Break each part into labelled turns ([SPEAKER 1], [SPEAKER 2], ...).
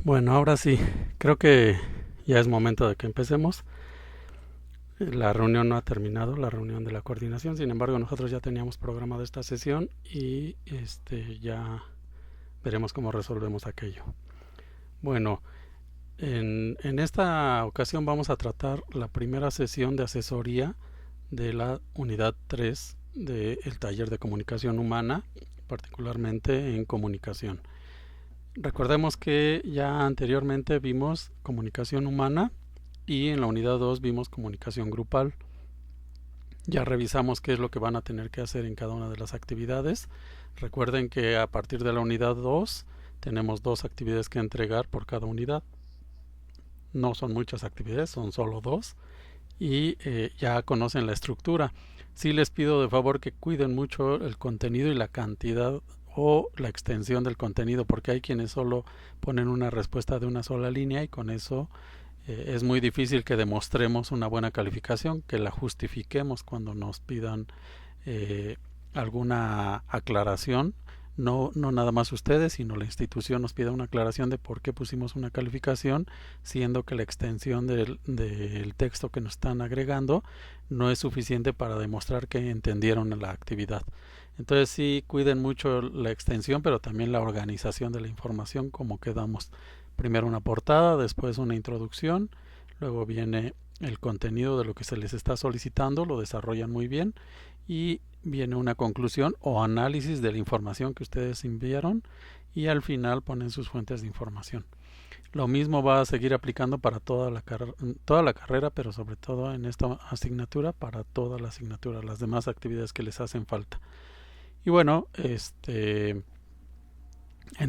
[SPEAKER 1] Bueno, ahora sí, creo que ya es momento de que empecemos. La reunión no ha terminado, la reunión de la coordinación. Sin embargo, nosotros ya teníamos programada esta sesión y ya veremos cómo resolvemos aquello. Bueno, en esta ocasión vamos a tratar la primera sesión de asesoría de la unidad 3 del taller de comunicación humana, particularmente en comunicación. Recordemos que ya anteriormente vimos comunicación humana y en la unidad 2 vimos comunicación grupal. Ya revisamos qué es lo que van a tener que hacer en cada una de las actividades. Recuerden que a partir de la unidad 2 tenemos dos actividades que entregar por cada unidad. No son muchas actividades, son solo dos y ya conocen la estructura. Sí les pido de favor que cuiden mucho el contenido y la cantidad o la extensión del contenido, porque hay quienes solo ponen una respuesta de una sola línea y con eso es muy difícil que demostremos una buena calificación, que la justifiquemos cuando nos pidan eh, alguna aclaración. No nada más ustedes, sino la institución nos pida una aclaración de por qué pusimos una calificación, siendo que la extensión del texto que nos están agregando no es suficiente para demostrar que entendieron la actividad. Entonces sí cuiden mucho la extensión, pero también la organización de la información, como quedamos. Primero una portada, después una introducción, luego viene el contenido de lo que se les está solicitando, lo desarrollan muy bien y viene una conclusión o análisis de la información que ustedes enviaron y al final ponen sus fuentes de información. Lo mismo va a seguir aplicando para toda la carrera, pero sobre todo en esta asignatura para toda la asignatura, las demás actividades que les hacen falta. Y bueno, en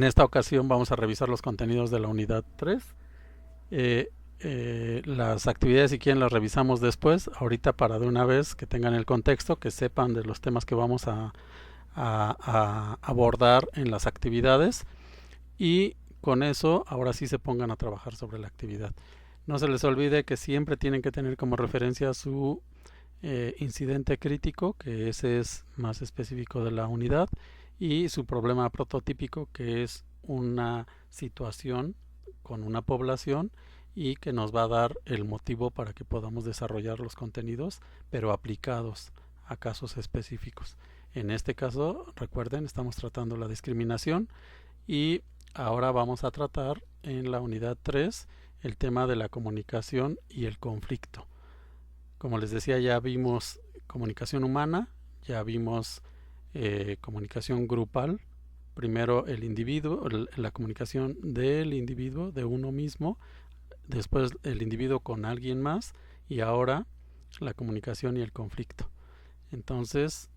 [SPEAKER 1] esta ocasión vamos a revisar los contenidos de la unidad 3. Las actividades, si quieren, las revisamos después. Ahorita, para de una vez que tengan el contexto, que sepan de los temas que vamos a abordar en las actividades y con eso ahora sí se pongan a trabajar sobre la actividad. No se les olvide que siempre tienen que tener como referencia su incidente crítico, que ese es más específico de la unidad, y su problema prototípico, que es una situación con una población y que nos va a dar el motivo para que podamos desarrollar los contenidos, pero aplicados a casos específicos. En este caso, recuerden, estamos tratando la discriminación y ahora vamos a tratar en la unidad 3 el tema de la comunicación y el conflicto. Como les decía, ya vimos comunicación humana, ya vimos comunicación grupal. Primero el individuo, la comunicación del individuo, de uno mismo, después el individuo con alguien más y ahora la comunicación y el conflicto. Entonces,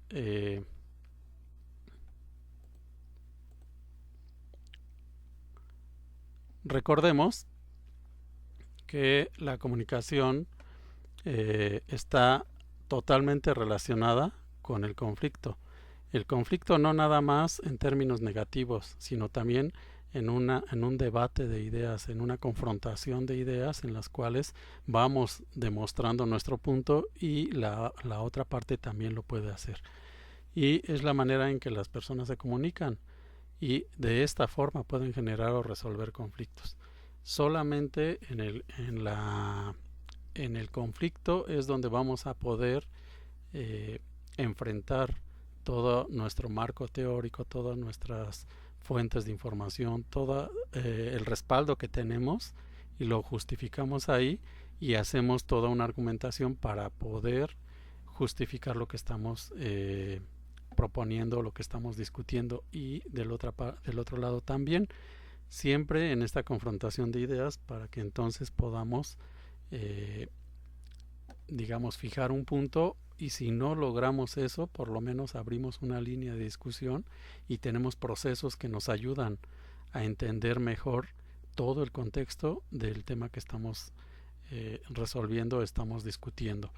[SPEAKER 1] recordemos que la comunicación está totalmente relacionada con el conflicto. El conflicto no nada más en términos negativos, sino también en un debate de ideas, en una confrontación de ideas en las cuales vamos demostrando nuestro punto y la otra parte también lo puede hacer. Y es la manera en que las personas se comunican y de esta forma pueden generar o resolver conflictos. Solamente en el conflicto es donde vamos a poder enfrentar todo nuestro marco teórico, todas nuestras fuentes de información, todo el respaldo que tenemos y lo justificamos ahí y hacemos toda una argumentación para poder justificar lo que estamos proponiendo, lo que estamos discutiendo y del otro lado también, siempre en esta confrontación de ideas para que entonces podamos digamos fijar un punto y si no logramos eso, por lo menos abrimos una línea de discusión y tenemos procesos que nos ayudan a entender mejor todo el contexto del tema que estamos resolviendo, estamos discutiendo.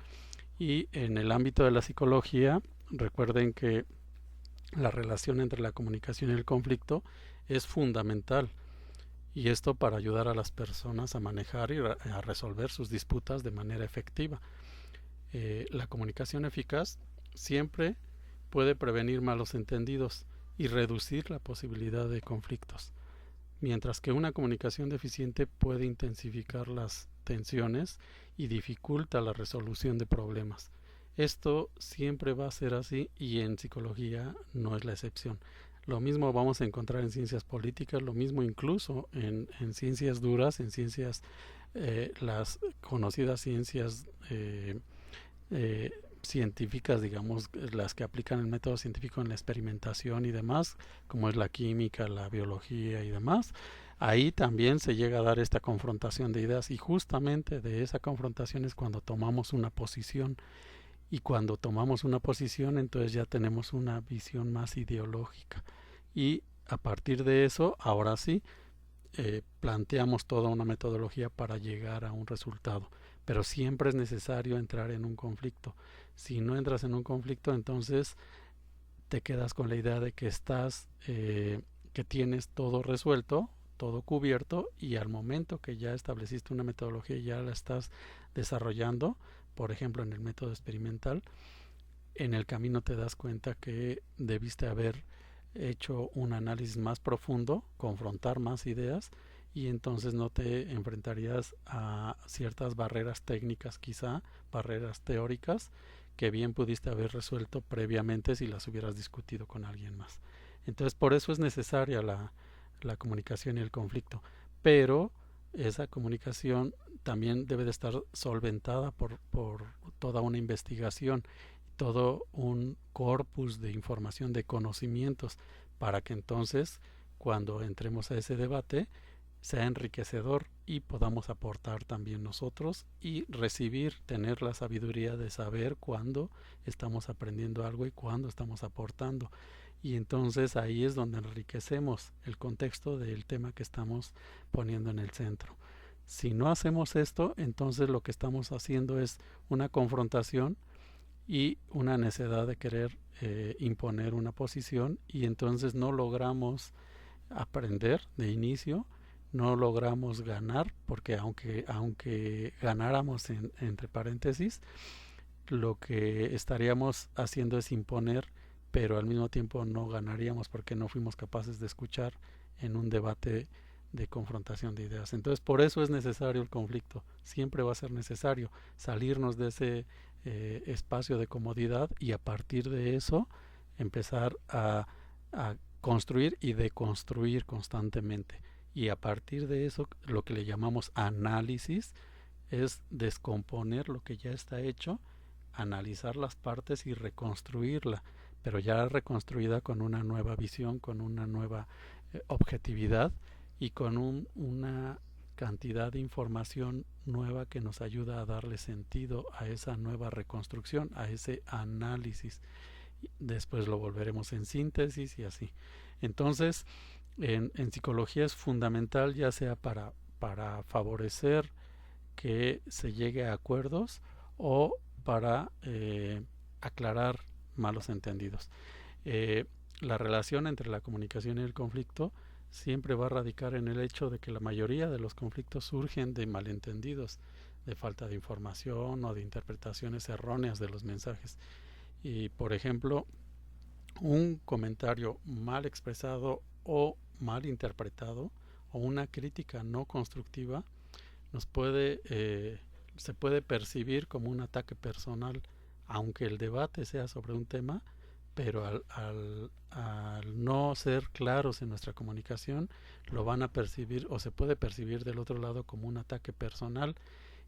[SPEAKER 1] Y en el ámbito de la psicología, recuerden que la relación entre la comunicación y el conflicto es fundamental. Y esto para ayudar a las personas a manejar y a resolver sus disputas de manera efectiva. La comunicación eficaz siempre puede prevenir malos entendidos y reducir la posibilidad de conflictos. mientras que una comunicación deficiente puede intensificar las tensiones y dificulta la resolución de problemas. Esto siempre va a ser así y en psicología no es la excepción. Lo mismo vamos a encontrar en ciencias políticas, lo mismo incluso en ciencias duras, en ciencias, las conocidas ciencias científicas, digamos, las que aplican el método científico en la experimentación y demás, como es la química, la biología y demás. Ahí también se llega a dar esta confrontación de ideas y justamente de esa confrontación es cuando tomamos una posición. Y cuando tomamos una posición, entonces ya tenemos una visión más ideológica. Y a partir de eso, ahora sí, planteamos toda una metodología para llegar a un resultado. Pero siempre es necesario entrar en un conflicto. Si no entras en un conflicto, entonces te quedas con la idea de que que tienes todo resuelto, todo cubierto, y al momento que ya estableciste una metodología y ya la estás desarrollando, por ejemplo en el método experimental, en el camino te das cuenta que debiste haber hecho un análisis más profundo, confrontar más ideas y entonces no te enfrentarías a ciertas barreras técnicas, quizá barreras teóricas que bien pudiste haber resuelto previamente si las hubieras discutido con alguien más. Entonces por eso es necesaria la comunicación y el conflicto, pero esa comunicación también debe de estar solventada por toda una investigación, todo un corpus de información, de conocimientos, para que entonces cuando entremos a ese debate sea enriquecedor y podamos aportar también nosotros y recibir, tener la sabiduría de saber cuándo estamos aprendiendo algo y cuándo estamos aportando. Y entonces ahí es donde enriquecemos el contexto del tema que estamos poniendo en el centro. Si no hacemos esto, entonces lo que estamos haciendo es una confrontación y una necesidad de querer imponer una posición y entonces no logramos aprender de inicio, no logramos ganar, porque aunque ganáramos entre paréntesis, lo que estaríamos haciendo es imponer, pero al mismo tiempo no ganaríamos porque no fuimos capaces de escuchar en un debate de confrontación de ideas. Entonces por eso es necesario el conflicto, siempre va a ser necesario salirnos de ese espacio de comodidad y a partir de eso empezar a construir y deconstruir constantemente. Y a partir de eso lo que le llamamos análisis es descomponer lo que ya está hecho, analizar las partes y reconstruirla, pero ya reconstruida con una nueva visión, con una nueva objetividad y con una cantidad de información nueva que nos ayuda a darle sentido a esa nueva reconstrucción, a ese análisis. Después lo volveremos en síntesis y así. Entonces, en psicología es fundamental, ya sea para favorecer que se llegue a acuerdos o para aclarar malos entendidos. La relación entre la comunicación y el conflicto siempre va a radicar en el hecho de que la mayoría de los conflictos surgen de malentendidos, de falta de información o de interpretaciones erróneas de los mensajes. Y por ejemplo, un comentario mal expresado o mal interpretado o una crítica no constructiva se puede percibir como un ataque personal, aunque el debate sea sobre un tema, pero al no ser claros en nuestra comunicación, lo van a percibir o se puede percibir del otro lado como un ataque personal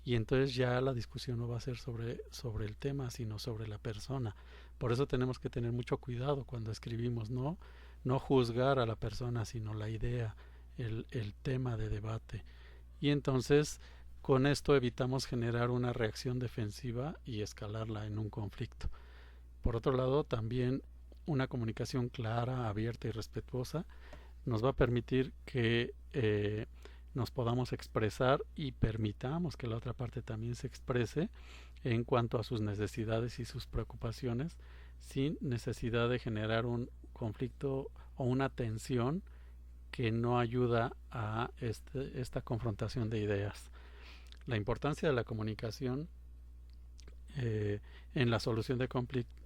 [SPEAKER 1] y entonces ya la discusión no va a ser sobre el tema, sino sobre la persona. Por eso tenemos que tener mucho cuidado cuando escribimos, no juzgar a la persona, sino la idea, el tema de debate. Y entonces con esto evitamos generar una reacción defensiva y escalarla en un conflicto. Por otro lado, también una comunicación clara, abierta y respetuosa nos va a permitir que nos podamos expresar y permitamos que la otra parte también se exprese en cuanto a sus necesidades y sus preocupaciones, sin necesidad de generar un conflicto o una tensión que no ayuda a esta confrontación de ideas. La importancia de la comunicación en la solución de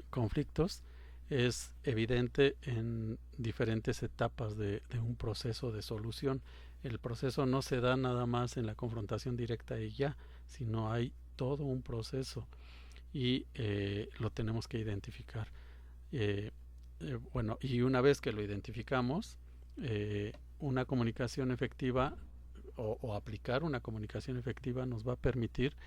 [SPEAKER 1] conflictos es evidente en diferentes etapas de un proceso de solución. El proceso no se da nada más en la confrontación directa y ya, sino hay todo un proceso y lo tenemos que identificar. Bueno, y una vez que lo identificamos, una comunicación efectiva o aplicar una comunicación efectiva nos va a permitir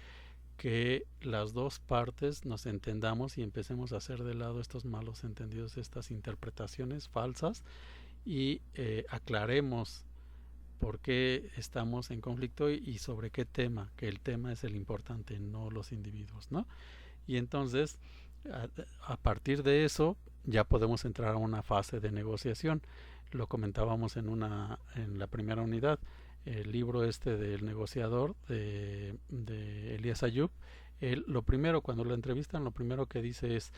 [SPEAKER 1] que las dos partes nos entendamos y empecemos a hacer de lado estos malos entendidos, estas interpretaciones falsas y aclaremos por qué estamos en conflicto y sobre qué tema, que el tema es el importante, no los individuos, ¿no? Y entonces, a partir de eso, ya podemos entrar a una fase de negociación. Lo comentábamos en la primera unidad, el libro del negociador de Elías Ayub. Él, lo primero, cuando lo entrevistan, lo primero que dice es: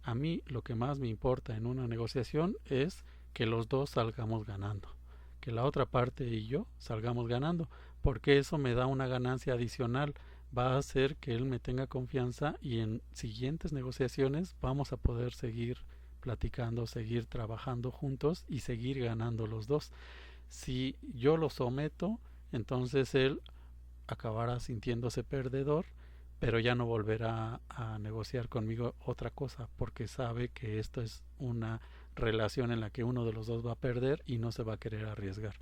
[SPEAKER 1] a mí lo que más me importa en una negociación es que los dos salgamos ganando, que la otra parte y yo salgamos ganando, porque eso me da una ganancia adicional, va a hacer que él me tenga confianza y en siguientes negociaciones vamos a poder seguir platicando, seguir trabajando juntos y seguir ganando los dos. Si yo lo someto, entonces él acabará sintiéndose perdedor, pero ya no volverá a negociar conmigo otra cosa, porque sabe que esto es una relación en la que uno de los dos va a perder y no se va a querer arriesgar.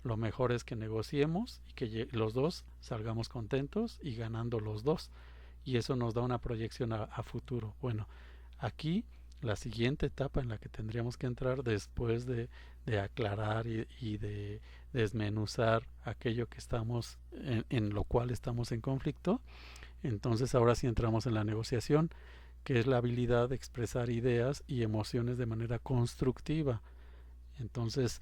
[SPEAKER 1] Lo mejor es que negociemos y que los dos salgamos contentos y ganando los dos, y eso nos da una proyección a futuro. Bueno, aquí la siguiente etapa en la que tendríamos que entrar después de aclarar y de desmenuzar aquello que estamos en lo cual estamos en conflicto, entonces ahora sí entramos en la negociación, que es la habilidad de expresar ideas y emociones de manera constructiva. Entonces,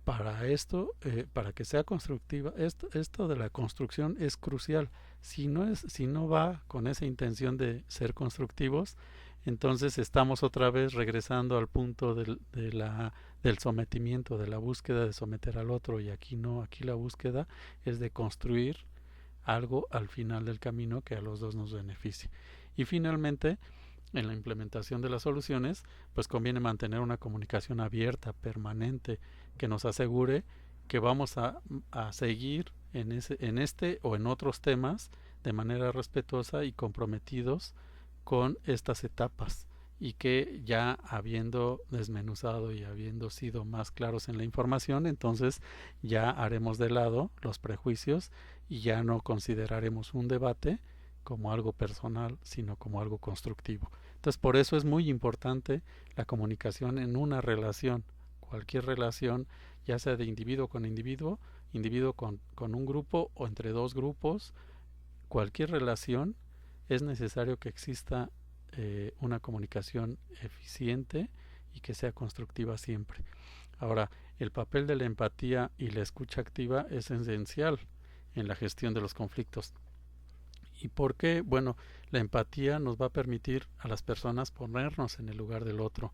[SPEAKER 1] para esto, para que sea constructiva, esto de la construcción es crucial. Si no va con esa intención de ser constructivos, entonces estamos otra vez regresando al punto del sometimiento, de la búsqueda de someter al otro, y aquí no, aquí la búsqueda es de construir algo al final del camino que a los dos nos beneficie. Y finalmente, en la implementación de las soluciones, pues conviene mantener una comunicación abierta, permanente, que nos asegure que vamos a seguir en este o en otros temas de manera respetuosa y comprometidos con estas etapas, y que ya habiendo desmenuzado y habiendo sido más claros en la información, entonces ya haremos de lado los prejuicios y ya no consideraremos un debate como algo personal, sino como algo constructivo. Entonces, por eso es muy importante la comunicación en una relación, cualquier relación, ya sea de individuo con individuo, individuo con un grupo o entre dos grupos, cualquier relación es necesario que exista una comunicación eficiente y que sea constructiva siempre. Ahora, el papel de la empatía y la escucha activa es esencial en la gestión de los conflictos. ¿Y por qué? Bueno, la empatía nos va a permitir a las personas ponernos en el lugar del otro,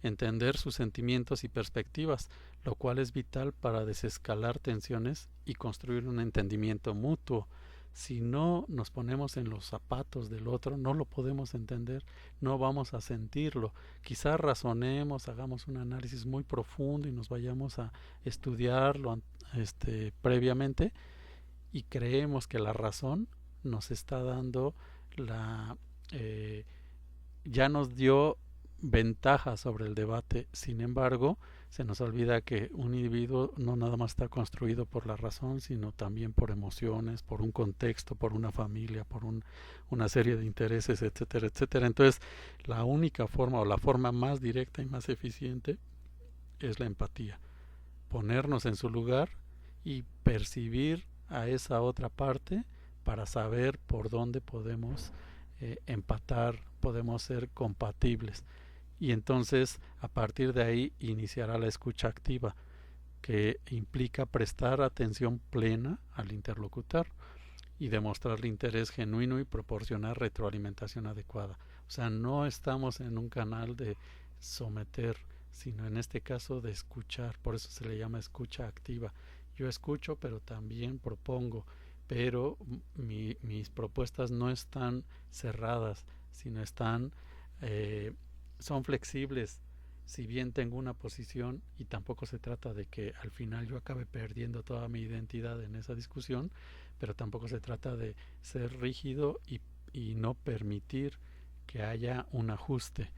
[SPEAKER 1] entender sus sentimientos y perspectivas, lo cual es vital para desescalar tensiones y construir un entendimiento mutuo. Si no nos ponemos en los zapatos del otro, no lo podemos entender, no vamos a sentirlo. Quizás razonemos, hagamos un análisis muy profundo y nos vayamos a estudiarlo previamente, y creemos que la razón nos está dando ya nos dio ventaja sobre el debate. Sin embargo, se nos olvida que un individuo no nada más está construido por la razón, sino también por emociones, por un contexto, por una familia, por una serie de intereses, etcétera, etcétera. Entonces, la única forma o la forma más directa y más eficiente es la empatía. Ponernos en su lugar y percibir a esa otra parte para saber por dónde podemos empatar, podemos ser compatibles. Y entonces, a partir de ahí, iniciará la escucha activa, que implica prestar atención plena al interlocutor y demostrarle interés genuino y proporcionar retroalimentación adecuada. O sea, no estamos en un canal de someter, sino en este caso de escuchar. Por eso se le llama escucha activa. Yo escucho, pero también propongo, pero mis propuestas no están cerradas, sino están son flexibles, si bien tengo una posición, y tampoco se trata de que al final yo acabe perdiendo toda mi identidad en esa discusión, pero tampoco se trata de ser rígido y no permitir que haya un ajuste.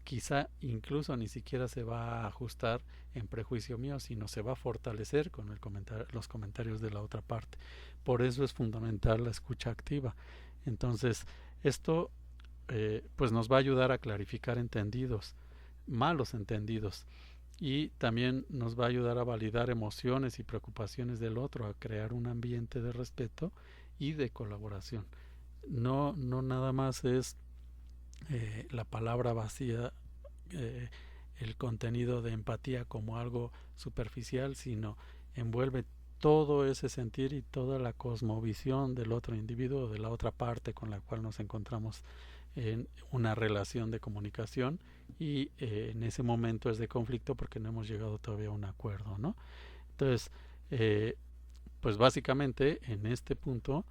[SPEAKER 1] Quizá incluso ni siquiera se va a ajustar en prejuicio mío, sino se va a fortalecer con los comentarios de la otra parte. Por eso es fundamental la escucha activa. Entonces, esto pues nos va a ayudar a clarificar entendidos, malos entendidos, y también nos va a ayudar a validar emociones y preocupaciones del otro, a crear un ambiente de respeto y de colaboración. No nada más es la palabra vacía, el contenido de empatía como algo superficial, sino envuelve todo ese sentir y toda la cosmovisión del otro individuo, de la otra parte con la cual nos encontramos en una relación de comunicación, y en ese momento es de conflicto porque no hemos llegado todavía a un acuerdo, ¿no? Entonces, pues básicamente en este punto,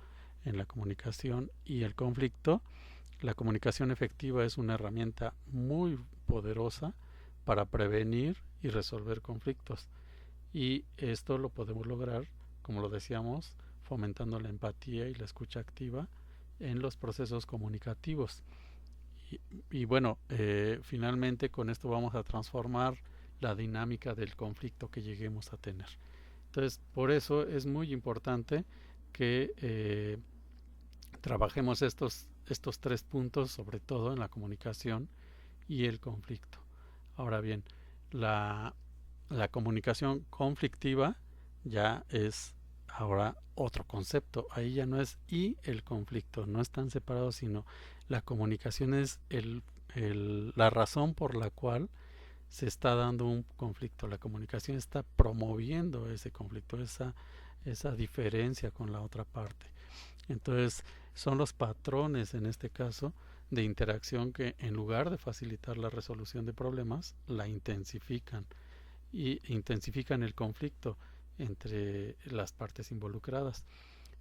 [SPEAKER 1] en la comunicación y el conflicto, la comunicación efectiva es una herramienta muy poderosa para prevenir y resolver conflictos. Y esto lo podemos lograr, como lo decíamos, fomentando la empatía y la escucha activa en los procesos comunicativos. Y bueno, finalmente con esto vamos a transformar la dinámica del conflicto que lleguemos a tener. Entonces, por eso es muy importante que trabajemos estos 3 puntos, sobre todo en la comunicación y el conflicto. Ahora bien, la comunicación conflictiva ya es ahora otro concepto. Ahí ya no es y el conflicto, no están separados, sino la comunicación es la razón por la cual se está dando un conflicto. La comunicación está promoviendo ese conflicto, esa diferencia con la otra parte. Entonces, son los patrones, en este caso, de interacción que, en lugar de facilitar la resolución de problemas, la intensifican, y intensifican el conflicto entre las partes involucradas.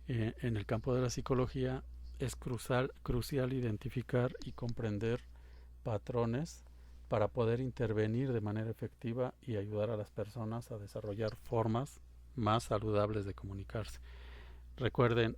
[SPEAKER 1] En el campo de la psicología es crucial identificar y comprender patrones para poder intervenir de manera efectiva y ayudar a las personas a desarrollar formas más saludables de comunicarse. Recuerden,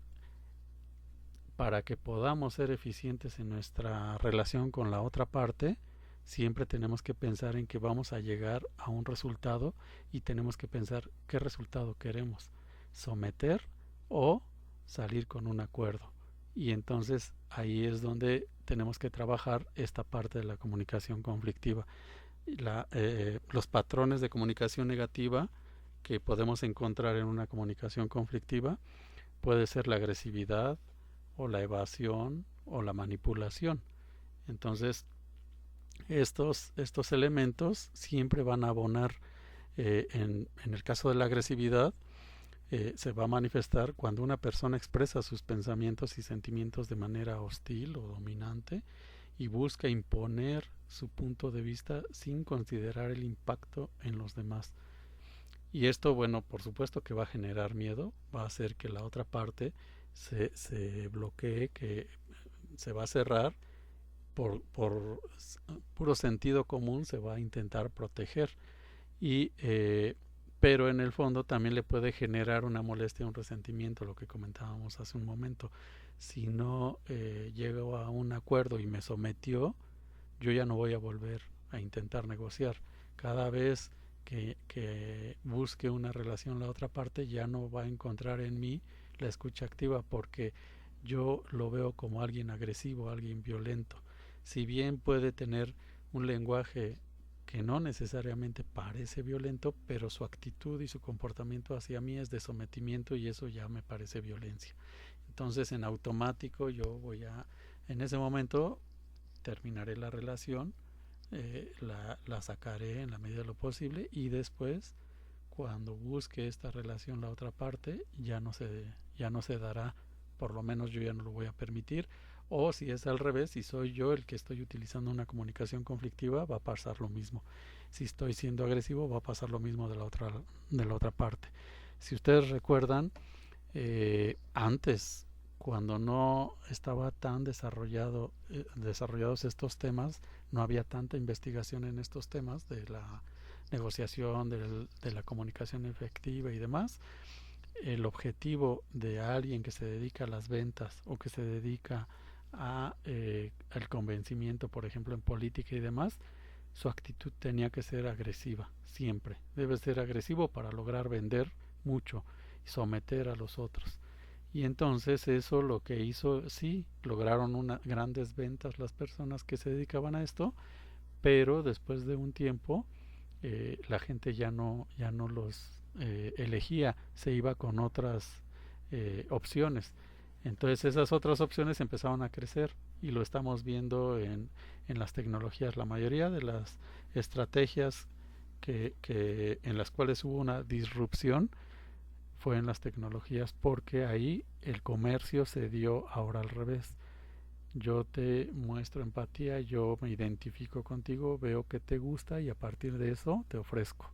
[SPEAKER 1] para que podamos ser eficientes en nuestra relación con la otra parte, siempre tenemos que pensar en que vamos a llegar a un resultado, y tenemos que pensar qué resultado queremos, someter o salir con un acuerdo. Y entonces ahí es donde tenemos que trabajar esta parte de la comunicación conflictiva. Los patrones de comunicación negativa que podemos encontrar en una comunicación conflictiva puede ser la agresividad, o la evasión, o la manipulación. Entonces, estos elementos siempre van a abonar. En el caso de la agresividad, se va a manifestar cuando una persona expresa sus pensamientos y sentimientos de manera hostil o dominante y busca imponer su punto de vista sin considerar el impacto en los demás. Y esto, bueno, por supuesto que va a generar miedo, va a hacer que la otra parte se bloquee, que se va a cerrar, por puro sentido común se va a intentar proteger, pero en el fondo también le puede generar una molestia, un resentimiento, lo que comentábamos hace un momento. Si no llego a un acuerdo y me sometió, yo ya no voy a volver a intentar negociar. Cada vez que busque una relación la otra parte, ya no va a encontrar en mí la escucha activa, porque yo lo veo como alguien agresivo, alguien violento. Si bien puede tener un lenguaje que no necesariamente parece violento, pero su actitud y su comportamiento hacia mí es de sometimiento, y eso ya me parece violencia. Entonces, en automático yo en ese momento terminaré la relación, la sacaré en la medida de lo posible, y después, cuando busque esta relación la otra parte, ya no se dará, por lo menos yo ya no lo voy a permitir. O si es al revés, si soy yo el que estoy utilizando una comunicación conflictiva, va a pasar lo mismo. Si estoy siendo agresivo, va a pasar lo mismo de la otra parte. Si ustedes recuerdan, antes cuando no estaba tan desarrollados estos temas, no había tanta investigación en estos temas de la negociación, de la comunicación efectiva y demás. El objetivo de alguien que se dedica a las ventas o que se dedica al convencimiento, por ejemplo, en política y demás, su actitud tenía que ser agresiva, siempre. Debe ser agresivo para lograr vender mucho y someter a los otros. Y entonces eso lo que hizo, sí, lograron grandes ventas las personas que se dedicaban a esto, pero después de un tiempo la gente ya no los elegía, se iba con otras opciones. Entonces esas otras opciones empezaron a crecer y lo estamos viendo en las tecnologías. La mayoría de las estrategias en las cuales hubo una disrupción fue en las tecnologías, porque ahí el comercio se dio ahora al revés. Yo te muestro empatía, yo me identifico contigo, veo que te gusta y a partir de eso te ofrezco.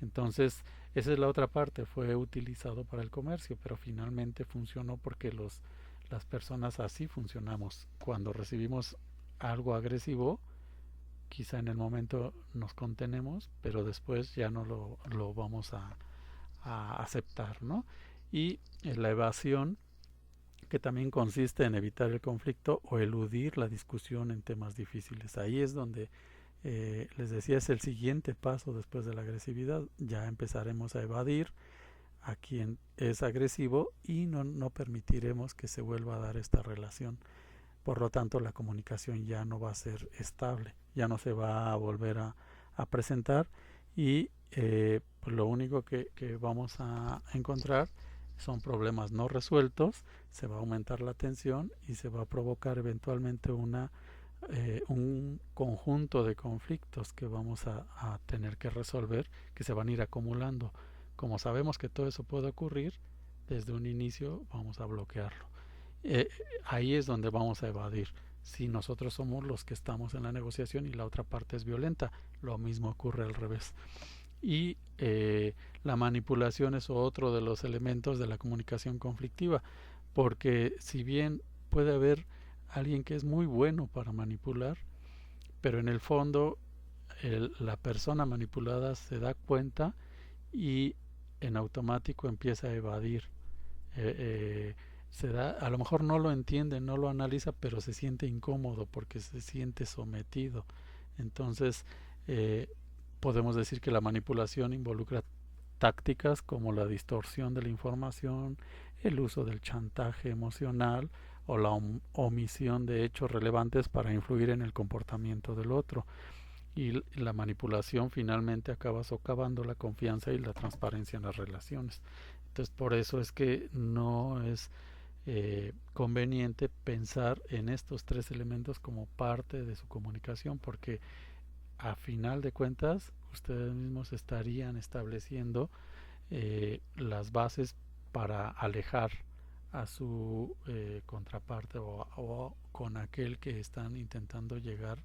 [SPEAKER 1] Entonces, esa es la otra parte, fue utilizado para el comercio, pero finalmente funcionó porque las personas así funcionamos. Cuando recibimos algo agresivo, quizá en el momento nos contenemos, pero después ya no lo vamos a aceptar, ¿no? Y la evasión, que también consiste en evitar el conflicto o eludir la discusión en temas difíciles. Ahí es donde les decía, es el siguiente paso después de la agresividad. Ya empezaremos a evadir a quien es agresivo y no permitiremos que se vuelva a dar esta relación. Por lo tanto, la comunicación ya no va a ser estable, ya no se va a volver a presentar y pues lo único que vamos a encontrar son problemas no resueltos, se va a aumentar la tensión y se va a provocar eventualmente un conjunto de conflictos que vamos a tener que resolver, que se van a ir acumulando. Como sabemos que todo eso puede ocurrir, desde un inicio vamos a bloquearlo. Ahí es donde vamos a evadir. Si nosotros somos los que estamos en la negociación y la otra parte es violenta, lo mismo ocurre al revés. Y la manipulación es otro de los elementos de la comunicación conflictiva, porque si bien puede haber alguien que es muy bueno para manipular, pero en el fondo la persona manipulada se da cuenta y en automático empieza a evadir. A lo mejor no lo entiende, no lo analiza, pero se siente incómodo porque se siente sometido. Entonces, podemos decir que la manipulación involucra tácticas como la distorsión de la información, el uso del chantaje emocional o la omisión de hechos relevantes para influir en el comportamiento del otro. Y la manipulación finalmente acaba socavando la confianza y la transparencia en las relaciones. Entonces, por eso es que no es conveniente pensar en estos tres elementos como parte de su comunicación, porque a final de cuentas ustedes mismos estarían estableciendo las bases para alejar a su contraparte o con aquel que están intentando llegar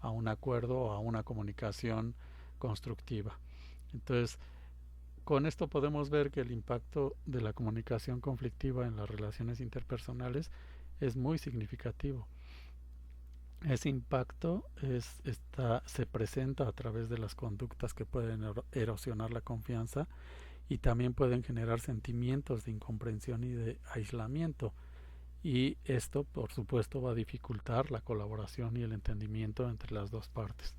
[SPEAKER 1] a un acuerdo o a una comunicación constructiva. Entonces, con esto podemos ver que el impacto de la comunicación conflictiva en las relaciones interpersonales es muy significativo. Ese impacto se presenta a través de las conductas que pueden erosionar la confianza y también pueden generar sentimientos de incomprensión y de aislamiento. Y esto, por supuesto, va a dificultar la colaboración y el entendimiento entre las dos partes.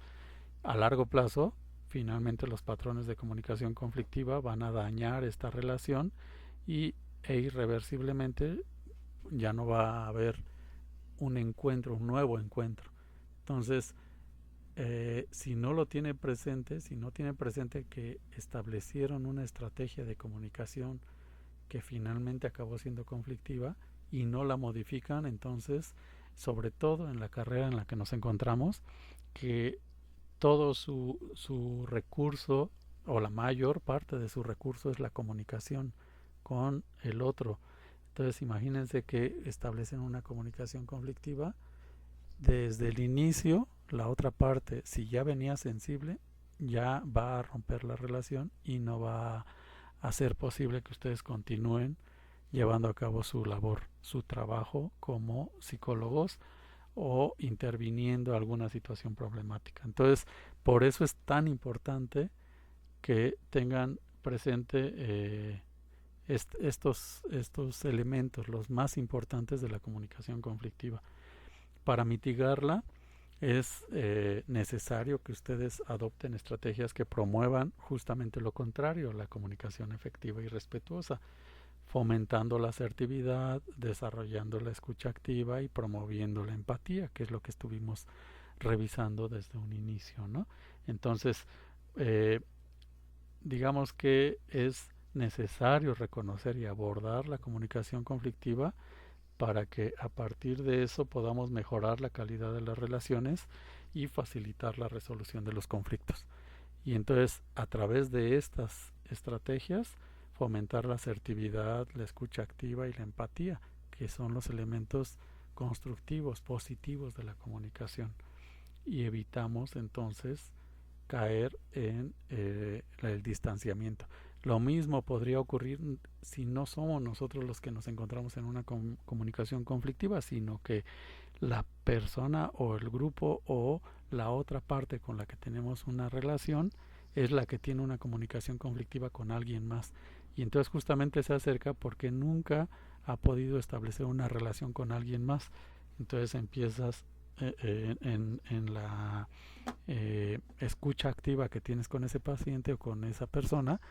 [SPEAKER 1] A largo plazo, finalmente los patrones de comunicación conflictiva van a dañar esta relación e irreversiblemente ya no va a haber un nuevo encuentro. Entonces, si no tiene presente que establecieron una estrategia de comunicación que finalmente acabó siendo conflictiva y no la modifican, entonces, sobre todo en la carrera en la que nos encontramos, que todo su recurso o la mayor parte de su recurso es la comunicación con el otro. Entonces imagínense que establecen una comunicación conflictiva desde el inicio. La otra parte, si ya venía sensible, ya va a romper la relación y no va a ser posible que ustedes continúen llevando a cabo su labor, su trabajo como psicólogos o interviniendo alguna situación problemática. Entonces, por eso es tan importante que tengan presente estos elementos, los más importantes de la comunicación conflictiva. Para mitigarla es necesario que ustedes adopten estrategias que promuevan justamente lo contrario, la comunicación efectiva y respetuosa, fomentando la asertividad, desarrollando la escucha activa y promoviendo la empatía, que es lo que estuvimos revisando desde un inicio, ¿no? Entonces, digamos que es necesario reconocer y abordar la comunicación conflictiva para que a partir de eso podamos mejorar la calidad de las relaciones y facilitar la resolución de los conflictos. Y entonces, a través de estas estrategias, fomentar la asertividad, la escucha activa y la empatía, que son los elementos constructivos, positivos de la comunicación. Y evitamos entonces caer en el distanciamiento. Lo mismo podría ocurrir si no somos nosotros los que nos encontramos en una comunicación conflictiva, sino que la persona o el grupo o la otra parte con la que tenemos una relación es la que tiene una comunicación conflictiva con alguien más. Y entonces justamente se acerca porque nunca ha podido establecer una relación con alguien más. Entonces empiezas en la escucha activa que tienes con ese paciente o con esa persona,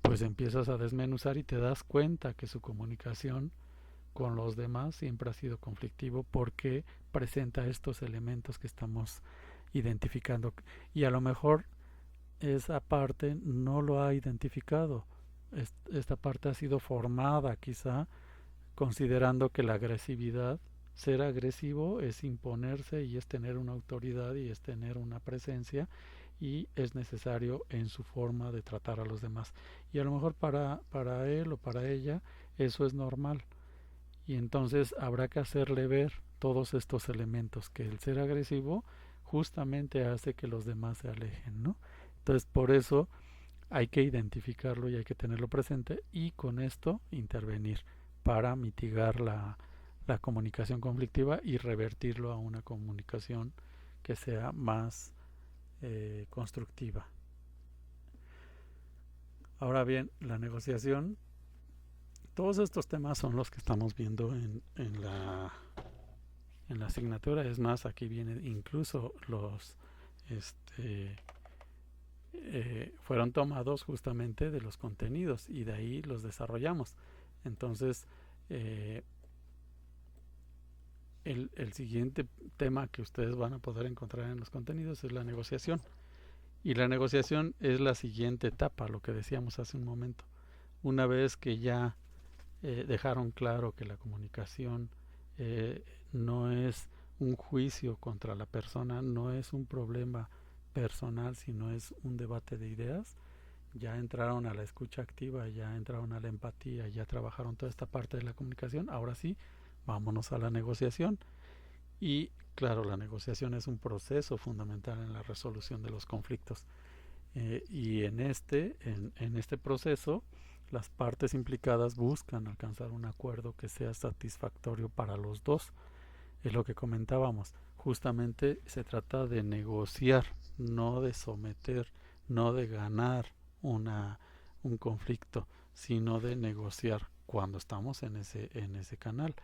[SPEAKER 1] pues empiezas a desmenuzar y te das cuenta que su comunicación con los demás siempre ha sido conflictivo porque presenta estos elementos que estamos identificando, y a lo mejor esa parte no lo ha identificado. Esta parte ha sido formada quizá considerando que la agresividad, ser agresivo es imponerse y es tener una autoridad y es tener una presencia y es necesario en su forma de tratar a los demás. Y a lo mejor para él o para ella eso es normal. Y entonces habrá que hacerle ver todos estos elementos, que el ser agresivo justamente hace que los demás se alejen, ¿no? Entonces por eso hay que identificarlo y hay que tenerlo presente y con esto intervenir para mitigar la comunicación conflictiva y revertirlo a una comunicación que sea más constructiva. Ahora bien, la negociación, todos estos temas son los que estamos viendo en la asignatura. Es más, aquí vienen incluso los fueron tomados justamente de los contenidos y de ahí los desarrollamos. Entonces el siguiente tema que ustedes van a poder encontrar en los contenidos es la negociación. Y la negociación es la siguiente etapa, lo que decíamos hace un momento. Una vez que ya dejaron claro que la comunicación no es un juicio contra la persona, no es un problema personal, sino es un debate de ideas, ya entraron a la escucha activa, ya entraron a la empatía, ya trabajaron toda esta parte de la comunicación. Ahora sí, vámonos a la negociación. Y claro, la negociación es un proceso fundamental en la resolución de los conflictos. Y en este proceso, las partes implicadas buscan alcanzar un acuerdo que sea satisfactorio para los dos. Es lo que comentábamos. Justamente se trata de negociar, no de someter, no de ganar un conflicto, sino de negociar cuando estamos en ese canal.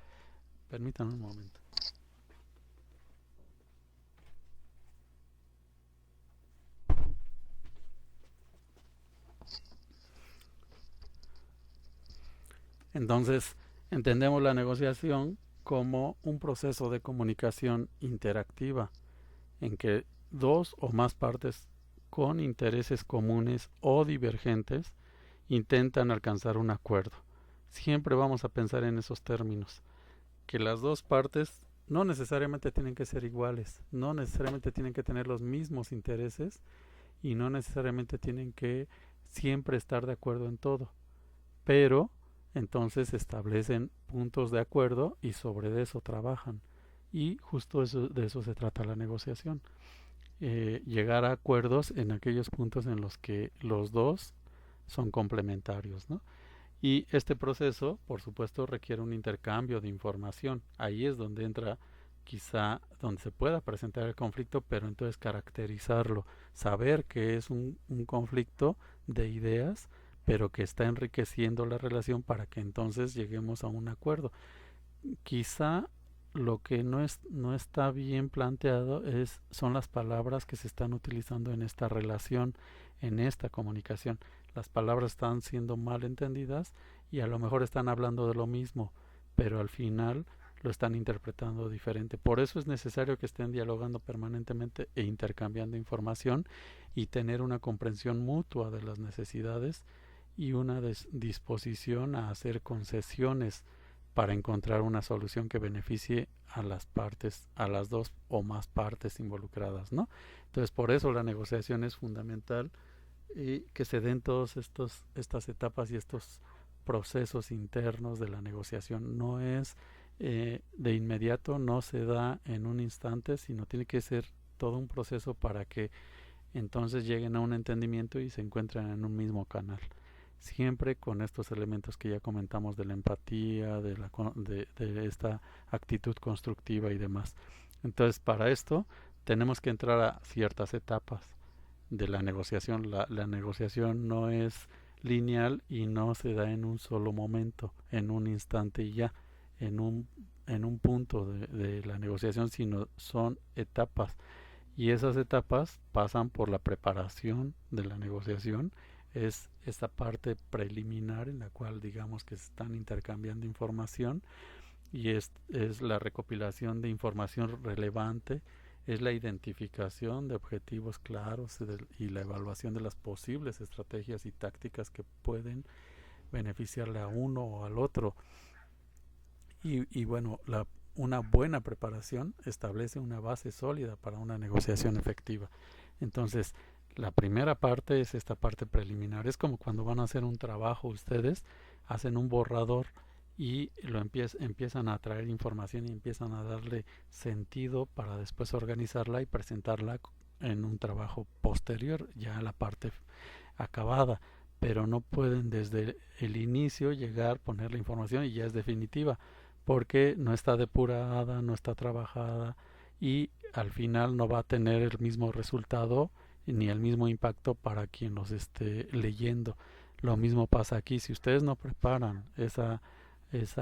[SPEAKER 1] Permítanme un momento. Entonces, entendemos la negociación como un proceso de comunicación interactiva en que dos o más partes con intereses comunes o divergentes intentan alcanzar un acuerdo. Siempre vamos a pensar en esos términos, que las dos partes no necesariamente tienen que ser iguales, no necesariamente tienen que tener los mismos intereses y no necesariamente tienen que siempre estar de acuerdo en todo, pero entonces establecen puntos de acuerdo y sobre eso trabajan, y justo de eso se trata la negociación, llegar a acuerdos en aquellos puntos en los que los dos son complementarios, ¿no? Y este proceso, por supuesto, requiere un intercambio de información. Ahí es donde entra quizá donde se pueda presentar el conflicto, pero entonces caracterizarlo, saber que es un conflicto de ideas, pero que está enriqueciendo la relación para que entonces lleguemos a un acuerdo. Quizá lo que no está bien planteado son las palabras que se están utilizando en esta relación, en esta comunicación. Las palabras están siendo mal entendidas y a lo mejor están hablando de lo mismo, pero al final lo están interpretando diferente. Por eso es necesario que estén dialogando permanentemente e intercambiando información y tener una comprensión mutua de las necesidades y una disposición a hacer concesiones para encontrar una solución que beneficie a las partes, a las dos o más partes involucradas, ¿no? Entonces, por eso la negociación es fundamental y que se den todas estas etapas y estos procesos internos de la negociación. No es de inmediato, no se da en un instante, sino tiene que ser todo un proceso para que entonces lleguen a un entendimiento y se encuentren en un mismo canal. Siempre con estos elementos que ya comentamos de la empatía, de esta actitud constructiva y demás. Entonces, para esto tenemos que entrar a ciertas etapas de la negociación. La negociación no es lineal y no se da en un solo momento, en un instante y ya, en un punto de la negociación, sino son etapas. Y esas etapas pasan por la preparación de la negociación, es esta parte preliminar en la cual digamos que se están intercambiando información y es la recopilación de información relevante, es la identificación de objetivos claros y la evaluación de las posibles estrategias y tácticas que pueden beneficiarle a uno o al otro. Y bueno, una buena preparación establece una base sólida para una negociación efectiva. Entonces, la primera parte es esta parte preliminar. Es como cuando van a hacer un trabajo ustedes, hacen un borrador y empiezan a traer información y empiezan a darle sentido para después organizarla y presentarla en un trabajo posterior, ya a la parte acabada. Pero no pueden desde el inicio llegar, poner la información y ya es definitiva, porque no está depurada, no está trabajada y al final no va a tener el mismo resultado ni el mismo impacto para quien los esté leyendo. Lo mismo pasa aquí, si ustedes no preparan esa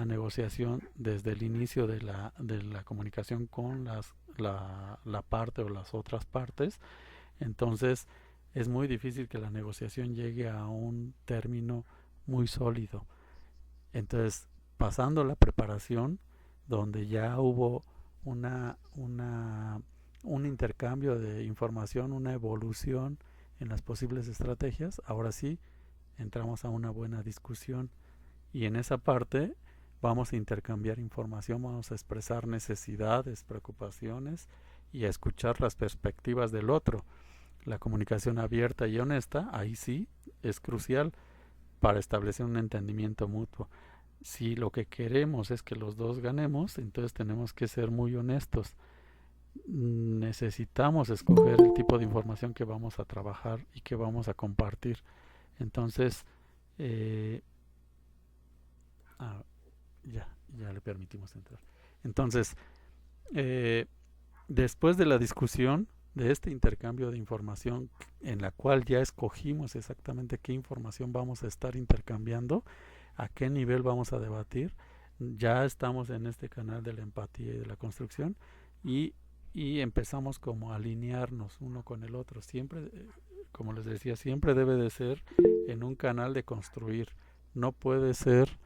[SPEAKER 1] negociación desde el inicio de la comunicación con la parte o las otras partes, entonces es muy difícil que la negociación llegue a un término muy sólido. Entonces, pasando la preparación, donde ya hubo un intercambio de información, una evolución en las posibles estrategias, ahora sí entramos a una buena discusión y en esa parte vamos a intercambiar información, vamos a expresar necesidades, preocupaciones y a escuchar las perspectivas del otro. La comunicación abierta y honesta, ahí sí, es crucial para establecer un entendimiento mutuo. Si lo que queremos es que los dos ganemos, entonces tenemos que ser muy honestos. Necesitamos escoger el tipo de información que vamos a trabajar y que vamos a compartir. Entonces, ya le permitimos entrar. Entonces, después de la discusión, de este intercambio de información en la cual ya escogimos exactamente qué información vamos a estar intercambiando, a qué nivel vamos a debatir, ya estamos en este canal de la empatía y de la construcción y empezamos como a alinearnos uno con el otro. Siempre, como les decía, siempre debe de ser en un canal de construir, no puede ser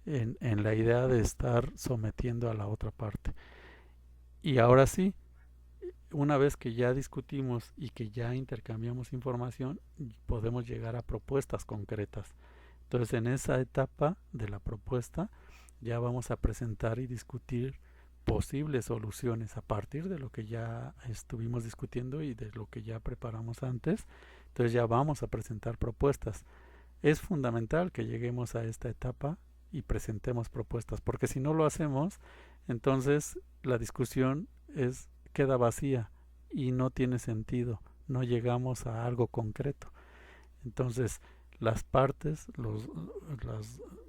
[SPEAKER 1] en la idea de estar sometiendo a la otra parte. Y ahora sí, una vez que ya discutimos y que ya intercambiamos información, podemos llegar a propuestas concretas. Entonces, en esa etapa de la propuesta ya vamos a presentar y discutir posibles soluciones a partir de lo que ya estuvimos discutiendo y de lo que ya preparamos antes. Entonces ya vamos a presentar propuestas. Es fundamental que lleguemos a esta etapa y presentemos propuestas, porque si no lo hacemos, entonces la discusión queda vacía y no tiene sentido, no llegamos a algo concreto. Entonces,
[SPEAKER 2] las partes,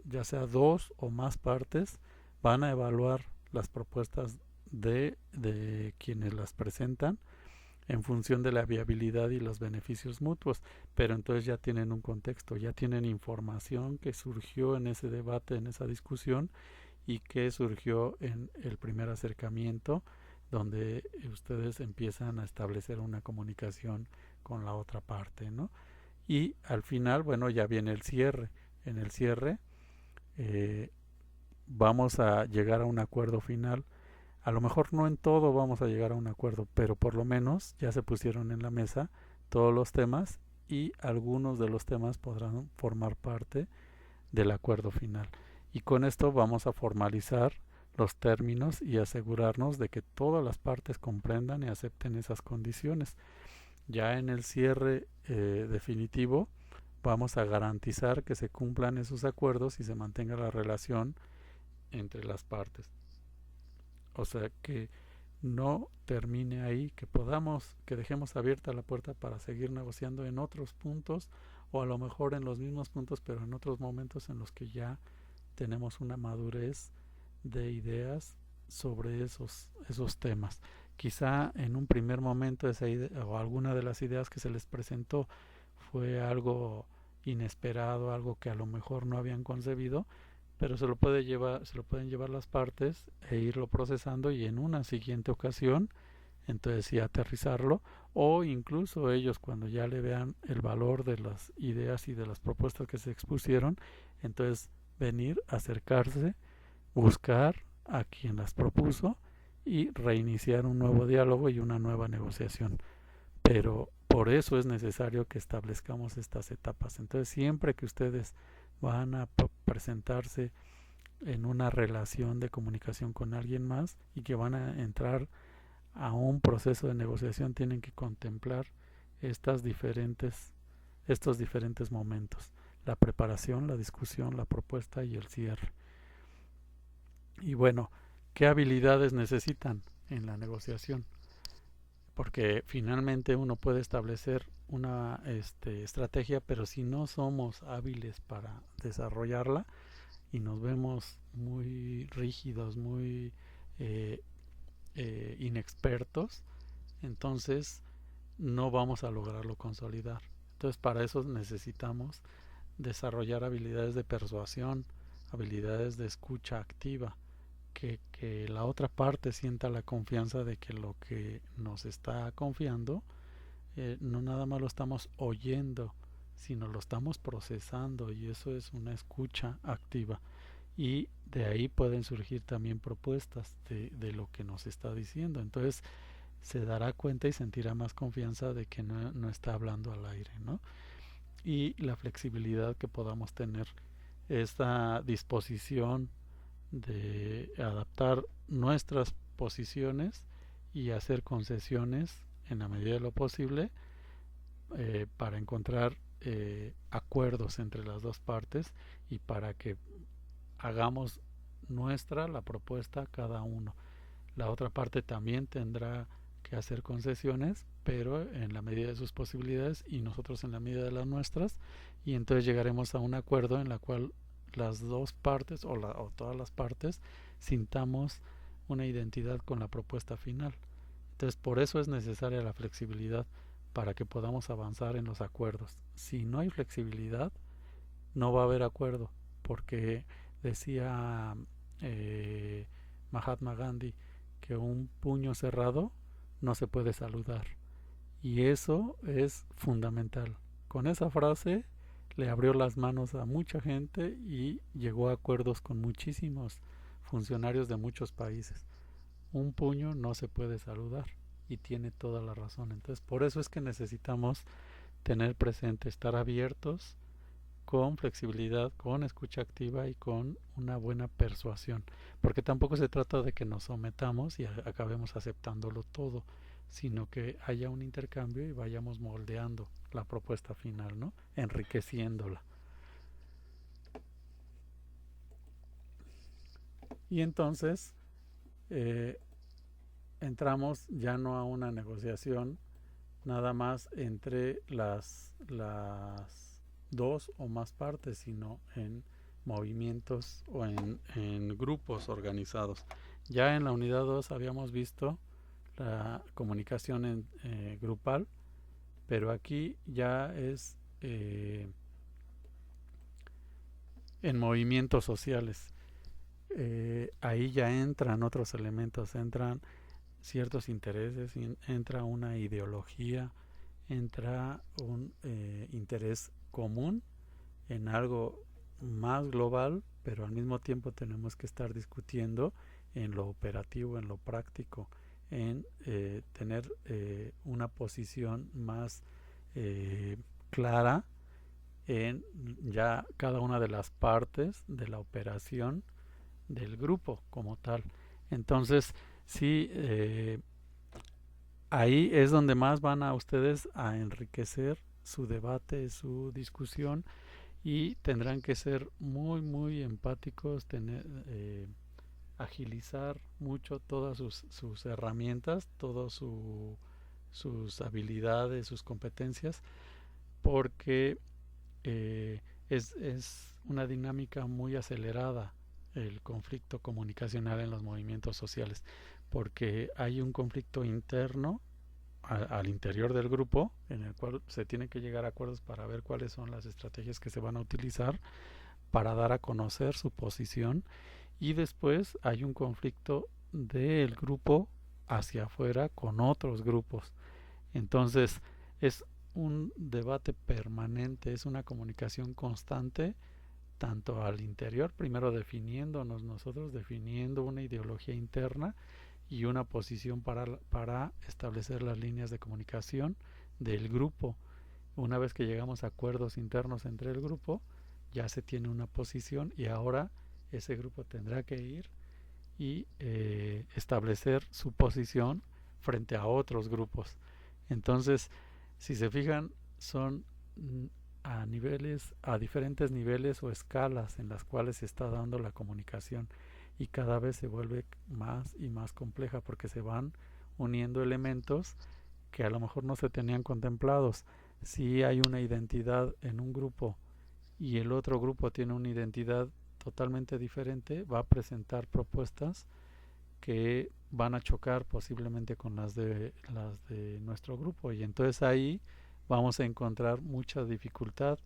[SPEAKER 2] ya sea dos o más partes, van a evaluar las propuestas de quienes las presentan en función de la viabilidad y los beneficios mutuos, pero entonces ya tienen un contexto, ya tienen información que surgió en ese debate, en esa discusión, y que surgió en el primer acercamiento, donde ustedes empiezan a establecer una comunicación con la otra parte, ¿no? Y al final, bueno, ya viene el cierre. En el cierre eh, vamos a llegar a un acuerdo final. A lo mejor no en todo vamos a llegar a un acuerdo, pero por lo menos ya se pusieron en la mesa todos los temas y algunos de los temas podrán formar parte del acuerdo final. Y con esto vamos a formalizar los términos y asegurarnos de que todas las partes comprendan y acepten esas condiciones. Ya en el cierre definitivo vamos a garantizar que se cumplan esos acuerdos y se mantenga la relación entre las partes. O sea, que no termine ahí, que dejemos abierta la puerta para seguir negociando en otros puntos o a lo mejor en los mismos puntos, pero en otros momentos en los que ya tenemos una madurez de ideas sobre esos temas. Quizá en un primer momento esa idea o alguna de las ideas que se les presentó fue algo inesperado, algo que a lo mejor no habían concebido, pero se lo pueden llevar las partes e irlo procesando y en una siguiente ocasión entonces sí aterrizarlo, o incluso ellos cuando ya le vean el valor de las ideas y de las propuestas que se expusieron, entonces venir, acercarse, buscar a quien las propuso y reiniciar un nuevo diálogo y una nueva negociación. Pero por eso es necesario que establezcamos estas etapas. Entonces siempre que ustedes van a presentarse en una relación de comunicación con alguien más y que van a entrar a un proceso de negociación, tienen que contemplar estas diferentes, estos diferentes momentos: la preparación, la discusión, la propuesta y el cierre. Y bueno, ¿qué habilidades necesitan en la negociación? Porque finalmente uno puede establecer una estrategia, pero si no somos hábiles para desarrollarla y nos vemos muy rígidos, muy eh, inexpertos, entonces no vamos a lograrlo consolidar. Entonces para eso necesitamos desarrollar habilidades de persuasión, habilidades de escucha activa, que la otra parte sienta la confianza de que lo que nos está confiando no nada más lo estamos oyendo, sino lo estamos procesando, y eso es una escucha activa. Y de ahí pueden surgir también propuestas de lo que nos está diciendo. Entonces se dará cuenta y sentirá más confianza de que no está hablando al aire, ¿no? Y la flexibilidad que podamos tener, esta disposición de adaptar nuestras posiciones y hacer concesiones en la medida de lo posible para encontrar acuerdos entre las dos partes y para que hagamos nuestra la propuesta cada uno. La otra parte también tendrá que hacer concesiones, pero en la medida de sus posibilidades y nosotros en la medida de las nuestras, y entonces llegaremos a un acuerdo en la cual las dos partes o todas las partes sintamos una identidad con la propuesta final. Entonces por eso es necesaria la flexibilidad para que podamos avanzar en los acuerdos. Si no hay flexibilidad, no va a haber acuerdo, porque decía Mahatma Gandhi que un puño cerrado no se puede saludar, y eso es fundamental. Con esa frase le abrió las manos a mucha gente y llegó a acuerdos con muchísimos funcionarios de muchos países. Un puño no se puede saludar, y tiene toda la razón. Entonces por eso es que necesitamos tener presente, estar abiertos con flexibilidad, con escucha activa y con una buena persuasión, porque tampoco se trata de que nos sometamos y acabemos aceptándolo todo, sino que haya un intercambio y vayamos moldeando la propuesta final, ¿no? Enriqueciéndola. Y entonces eh, entramos ya no a una negociación nada más entre las dos o más partes, sino en movimientos o en grupos organizados. Ya en la unidad 2 habíamos visto la comunicación grupal, pero aquí ya es en movimientos sociales. Ahí ya entran otros elementos, entran ciertos intereses, entra una ideología, entra un interés común en algo más global, pero al mismo tiempo tenemos que estar discutiendo en lo operativo, en lo práctico, en tener una posición más clara en ya cada una de las partes de la operación del grupo como tal. Entonces, sí, ahí es donde más van a ustedes a enriquecer su debate, su discusión, y tendrán que ser muy, muy empáticos, agilizar mucho todas sus herramientas, todas sus habilidades, sus competencias, porque es una dinámica muy acelerada el conflicto comunicacional en los movimientos sociales, porque hay un conflicto interno al interior del grupo en el cual se tiene que llegar a acuerdos para ver cuáles son las estrategias que se van a utilizar para dar a conocer su posición, y después hay un conflicto del grupo hacia afuera con otros grupos. Entonces es un debate permanente, es una comunicación constante, tanto al interior, primero definiéndonos nosotros, definiendo una ideología interna y una posición para establecer las líneas de comunicación del grupo. Una vez que llegamos a acuerdos internos entre el grupo, ya se tiene una posición, y ahora ese grupo tendrá que ir y establecer su posición frente a otros grupos. Entonces, si se fijan, son a diferentes niveles o escalas en las cuales se está dando la comunicación, y cada vez se vuelve más y más compleja porque se van uniendo elementos que a lo mejor no se tenían contemplados. Si hay una identidad en un grupo y el otro grupo tiene una identidad totalmente diferente, va a presentar propuestas que van a chocar posiblemente con las de nuestro grupo, y entonces ahí vamos a encontrar mucha dificultad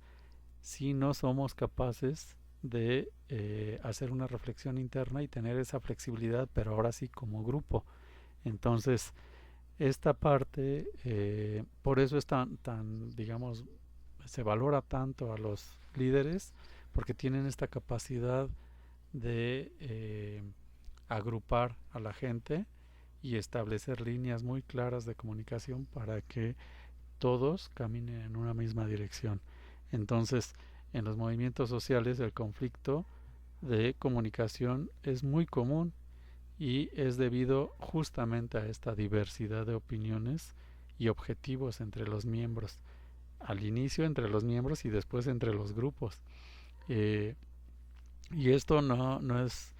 [SPEAKER 2] si no somos capaces de hacer una reflexión interna y tener esa flexibilidad, pero ahora sí como grupo. Entonces, esta parte, por eso es digamos, se valora tanto a los líderes, porque tienen esta capacidad de agrupar a la gente y establecer líneas muy claras de comunicación para que todos caminen en una misma dirección. Entonces, en los movimientos sociales el conflicto de comunicación es muy común, y es debido justamente a esta diversidad de opiniones y objetivos entre los miembros, al inicio entre los miembros y después entre los grupos. Y esto no es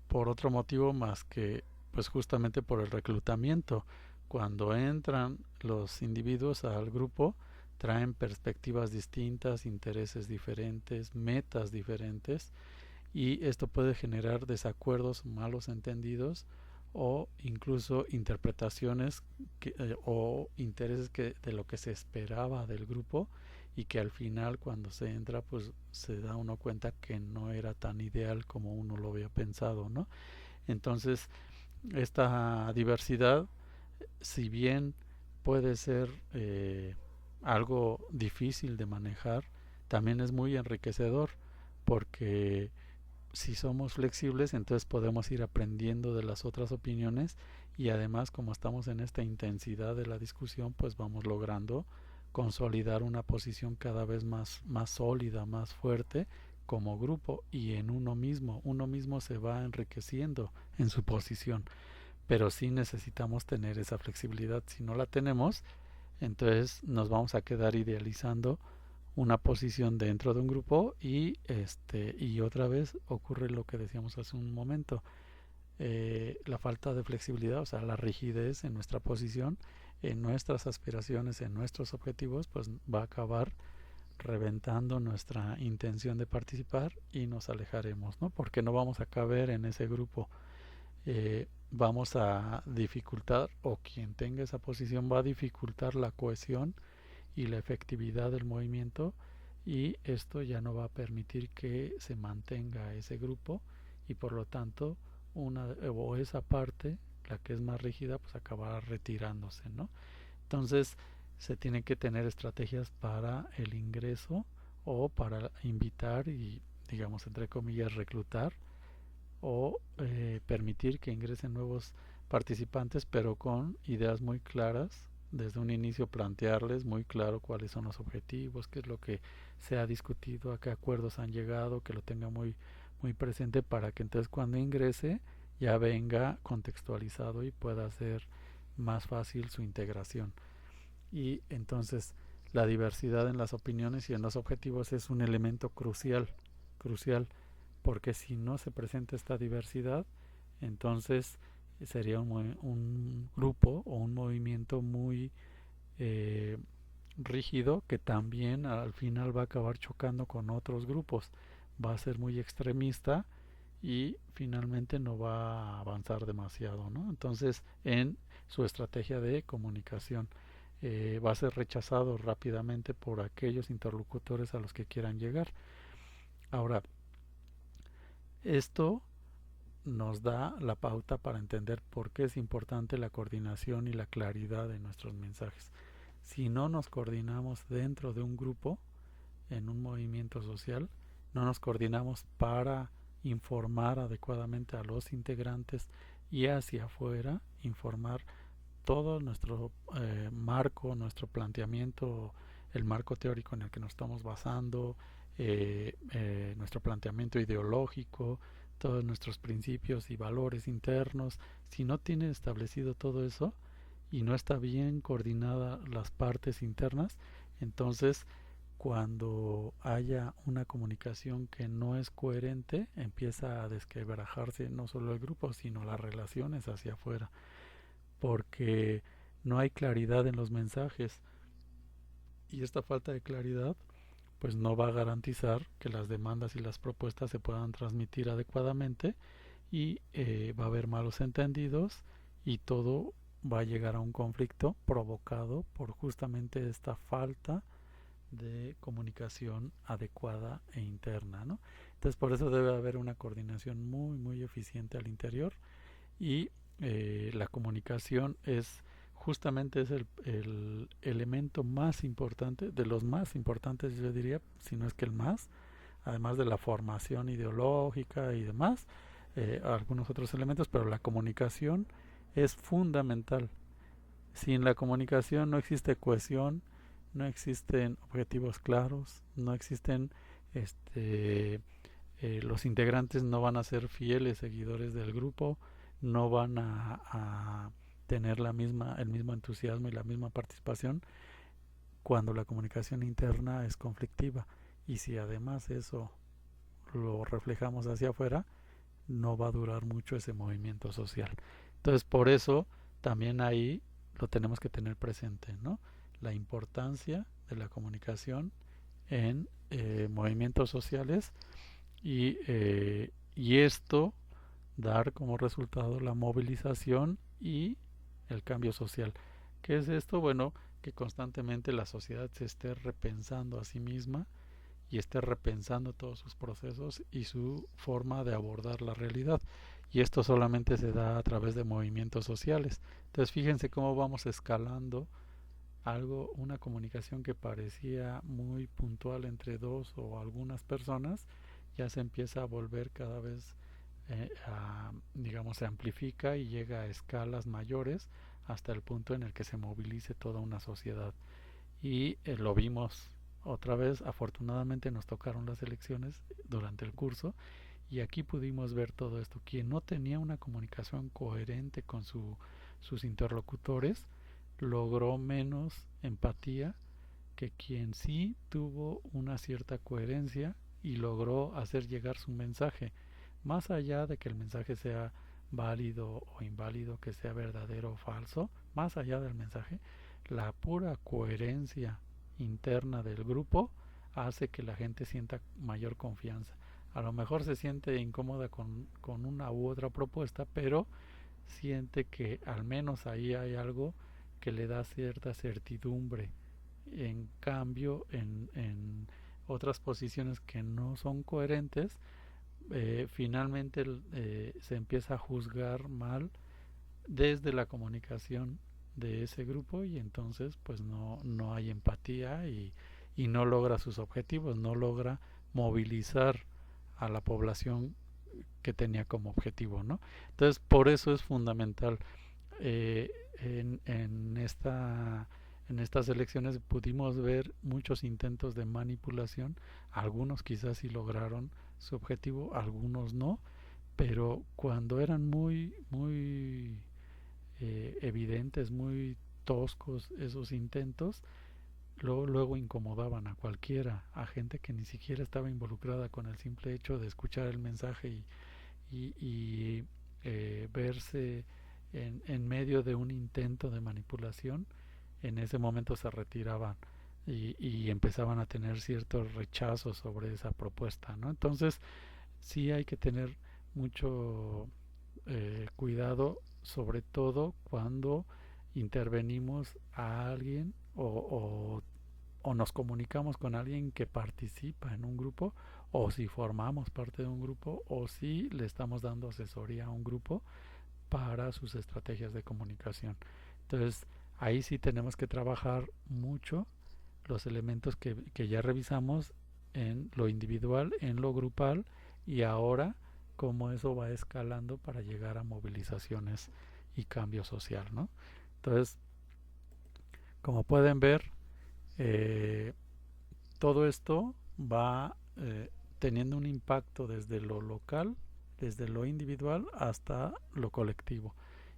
[SPEAKER 2] por otro motivo más que pues justamente por el reclutamiento. Cuando entran los individuos al grupo, traen perspectivas distintas, intereses diferentes, metas diferentes, y esto puede generar desacuerdos, malos entendidos, o incluso interpretaciones o intereses de lo que se esperaba del grupo, y que al final cuando se entra pues se da uno cuenta que no era tan ideal como uno lo había pensado, ¿no? Entonces esta diversidad, si bien puede ser algo difícil de manejar, también es muy enriquecedor, porque si somos flexibles, entonces podemos ir aprendiendo de las otras opiniones, y además, como estamos en esta intensidad de la discusión, pues vamos logrando consolidar una posición cada vez más sólida, más fuerte como grupo, y en uno mismo se va enriqueciendo en su posición, pero sí necesitamos tener esa flexibilidad. Si no la tenemos, entonces nos vamos a quedar idealizando una posición dentro de un grupo, y otra vez ocurre lo que decíamos hace un momento, la falta de flexibilidad, o sea, la rigidez en nuestra posición, en nuestras aspiraciones, en nuestros objetivos, pues va a acabar reventando nuestra intención de participar y nos alejaremos, ¿no? Porque no vamos a caber en ese grupo. Vamos a dificultar, o quien tenga esa posición va a dificultar la cohesión y la efectividad del movimiento, y esto ya no va a permitir que se mantenga ese grupo, y por lo tanto esa parte, la que es más rígida, pues acabará retirándose, ¿no? Entonces se tienen que tener estrategias para el ingreso o para invitar y, digamos, entre comillas, reclutar o permitir que ingresen nuevos participantes, pero con ideas muy claras. Desde un inicio plantearles muy claro cuáles son los objetivos, qué es lo que se ha discutido, a qué acuerdos han llegado, que lo tenga muy presente, para que entonces cuando ingrese ya venga contextualizado y pueda ser más fácil su integración. Y entonces la diversidad en las opiniones y en los objetivos es un elemento crucial, porque si no se presenta esta diversidad, entonces sería un grupo o un movimiento muy rígido, que también al final va a acabar chocando con otros grupos, va a ser muy extremista y finalmente no va a avanzar demasiado, ¿no? Entonces, en su estrategia de comunicación va a ser rechazado rápidamente por aquellos interlocutores a los que quieran llegar. Ahora, esto nos da la pauta para entender por qué es importante la coordinación y la claridad de nuestros mensajes. Si no nos coordinamos dentro de un grupo, en un movimiento social, no nos coordinamos para informar adecuadamente a los integrantes y hacia afuera informar todo nuestro marco, nuestro planteamiento, el marco teórico en el que nos estamos basando, nuestro planteamiento ideológico, todos nuestros principios y valores internos. Si no tiene establecido todo eso y no está bien coordinada las partes internas, entonces cuando haya una comunicación que no es coherente, empieza a desquebrajarse no solo el grupo, sino las relaciones hacia afuera, porque no hay claridad en los mensajes, y esta falta de claridad pues no va a garantizar que las demandas y las propuestas se puedan transmitir adecuadamente, y va a haber malos entendidos y todo va a llegar a un conflicto provocado por justamente esta falta de comunicación adecuada e interna, ¿no? Entonces por eso debe haber una coordinación muy eficiente al interior, y la comunicación justamente es el elemento más importante, de los más importantes yo diría, si no es que el más, además de la formación ideológica y demás, algunos otros elementos, pero la comunicación es fundamental. Sin la comunicación no existe cohesión, no existen objetivos claros, no existen los integrantes no van a ser fieles seguidores del grupo, no van a tener el mismo entusiasmo y la misma participación cuando la comunicación interna es conflictiva. Y si además eso lo reflejamos hacia afuera, no va a durar mucho ese movimiento social. Entonces, por eso también ahí lo tenemos que tener presente, ¿no? La importancia de la comunicación en movimientos sociales, y esto dar como resultado la movilización y el cambio social. ¿Qué es esto? Bueno, que constantemente la sociedad se esté repensando a sí misma y esté repensando todos sus procesos y su forma de abordar la realidad. Y esto solamente se da a través de movimientos sociales. Entonces fíjense cómo vamos escalando una comunicación que parecía muy puntual entre dos o algunas personas, ya se empieza a volver cada vez, digamos, se amplifica y llega a escalas mayores hasta el punto en el que se movilice toda una sociedad. Y lo vimos otra vez, afortunadamente nos tocaron las elecciones durante el curso, y aquí pudimos ver todo esto. Quien no tenía una comunicación coherente con sus interlocutores logró menos empatía que quien sí tuvo una cierta coherencia y logró hacer llegar su mensaje, más allá de que el mensaje sea válido o inválido, que sea verdadero o falso, más allá del mensaje, la pura coherencia interna del grupo hace que la gente sienta mayor confianza. A lo mejor se siente incómoda con una u otra propuesta, pero siente que al menos ahí hay algo que le da cierta certidumbre. En cambio, en otras posiciones que no son coherentes, finalmente se empieza a juzgar mal desde la comunicación de ese grupo, y entonces pues no hay empatía y no logra sus objetivos, no logra movilizar a la población que tenía como objetivo, ¿no? Entonces, por eso es fundamental. eh, en estas elecciones pudimos ver muchos intentos de manipulación. Algunos quizás sí lograron su objetivo, algunos no, pero cuando eran muy evidentes, muy toscos esos intentos, luego incomodaban a cualquiera, a gente que ni siquiera estaba involucrada, con el simple hecho de escuchar el mensaje y verse en medio de un intento de manipulación. En ese momento se retiraban y empezaban a tener cierto rechazo sobre esa propuesta, ¿no? Entonces sí hay que tener mucho cuidado, sobre todo cuando intervenimos a alguien o nos comunicamos con alguien que participa en un grupo, o si formamos parte de un grupo, o si le estamos dando asesoría a un grupo para sus estrategias de comunicación. Entonces, ahí sí tenemos que trabajar mucho los elementos que ya revisamos en lo individual, en lo grupal, y ahora cómo eso va escalando para llegar a movilizaciones y cambio social, ¿no? Entonces, como pueden ver, eh, todo esto va teniendo un impacto desde lo local, desde lo individual hasta lo colectivo.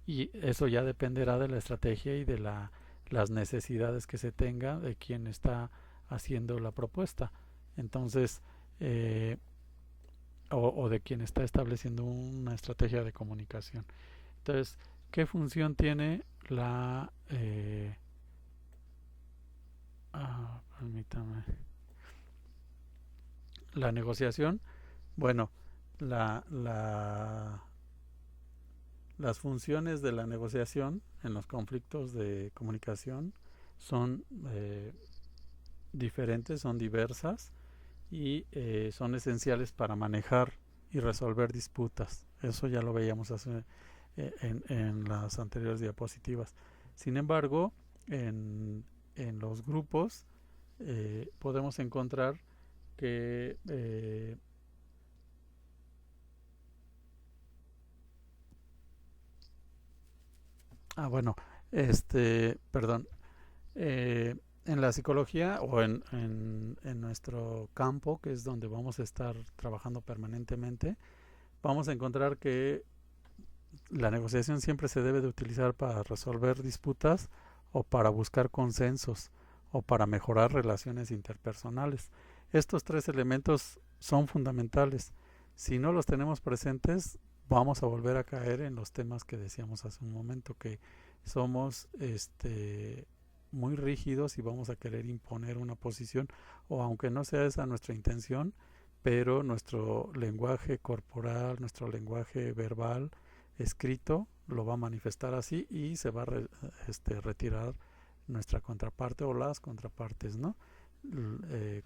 [SPEAKER 2] Y eso ya dependerá de la estrategia y de las necesidades que se tenga de quien está haciendo la propuesta. Entonces, eh, o de quien está estableciendo una estrategia de comunicación. Entonces, ¿qué función tiene permítame, la negociación? Bueno, la, la, las funciones de la negociación en los conflictos de comunicación son diferentes, son diversas, y son esenciales para manejar y resolver disputas. Eso ya lo veíamos en las anteriores diapositivas. Sin embargo, en los grupos podemos encontrar que bueno, perdón, en la psicología o en nuestro campo, que es donde vamos a estar trabajando permanentemente, vamos a encontrar que la negociación siempre se debe de utilizar para resolver disputas, o para buscar consensos, o para mejorar relaciones interpersonales. Estos tres elementos son fundamentales. Si no los tenemos presentes, vamos a volver a caer en los temas que decíamos hace un momento, que somos muy rígidos y vamos a querer imponer una posición, o aunque no sea esa nuestra intención, pero nuestro lenguaje corporal, nuestro lenguaje verbal, escrito, lo va a manifestar así, y se va a retirar nuestra contraparte o las contrapartes, ¿no?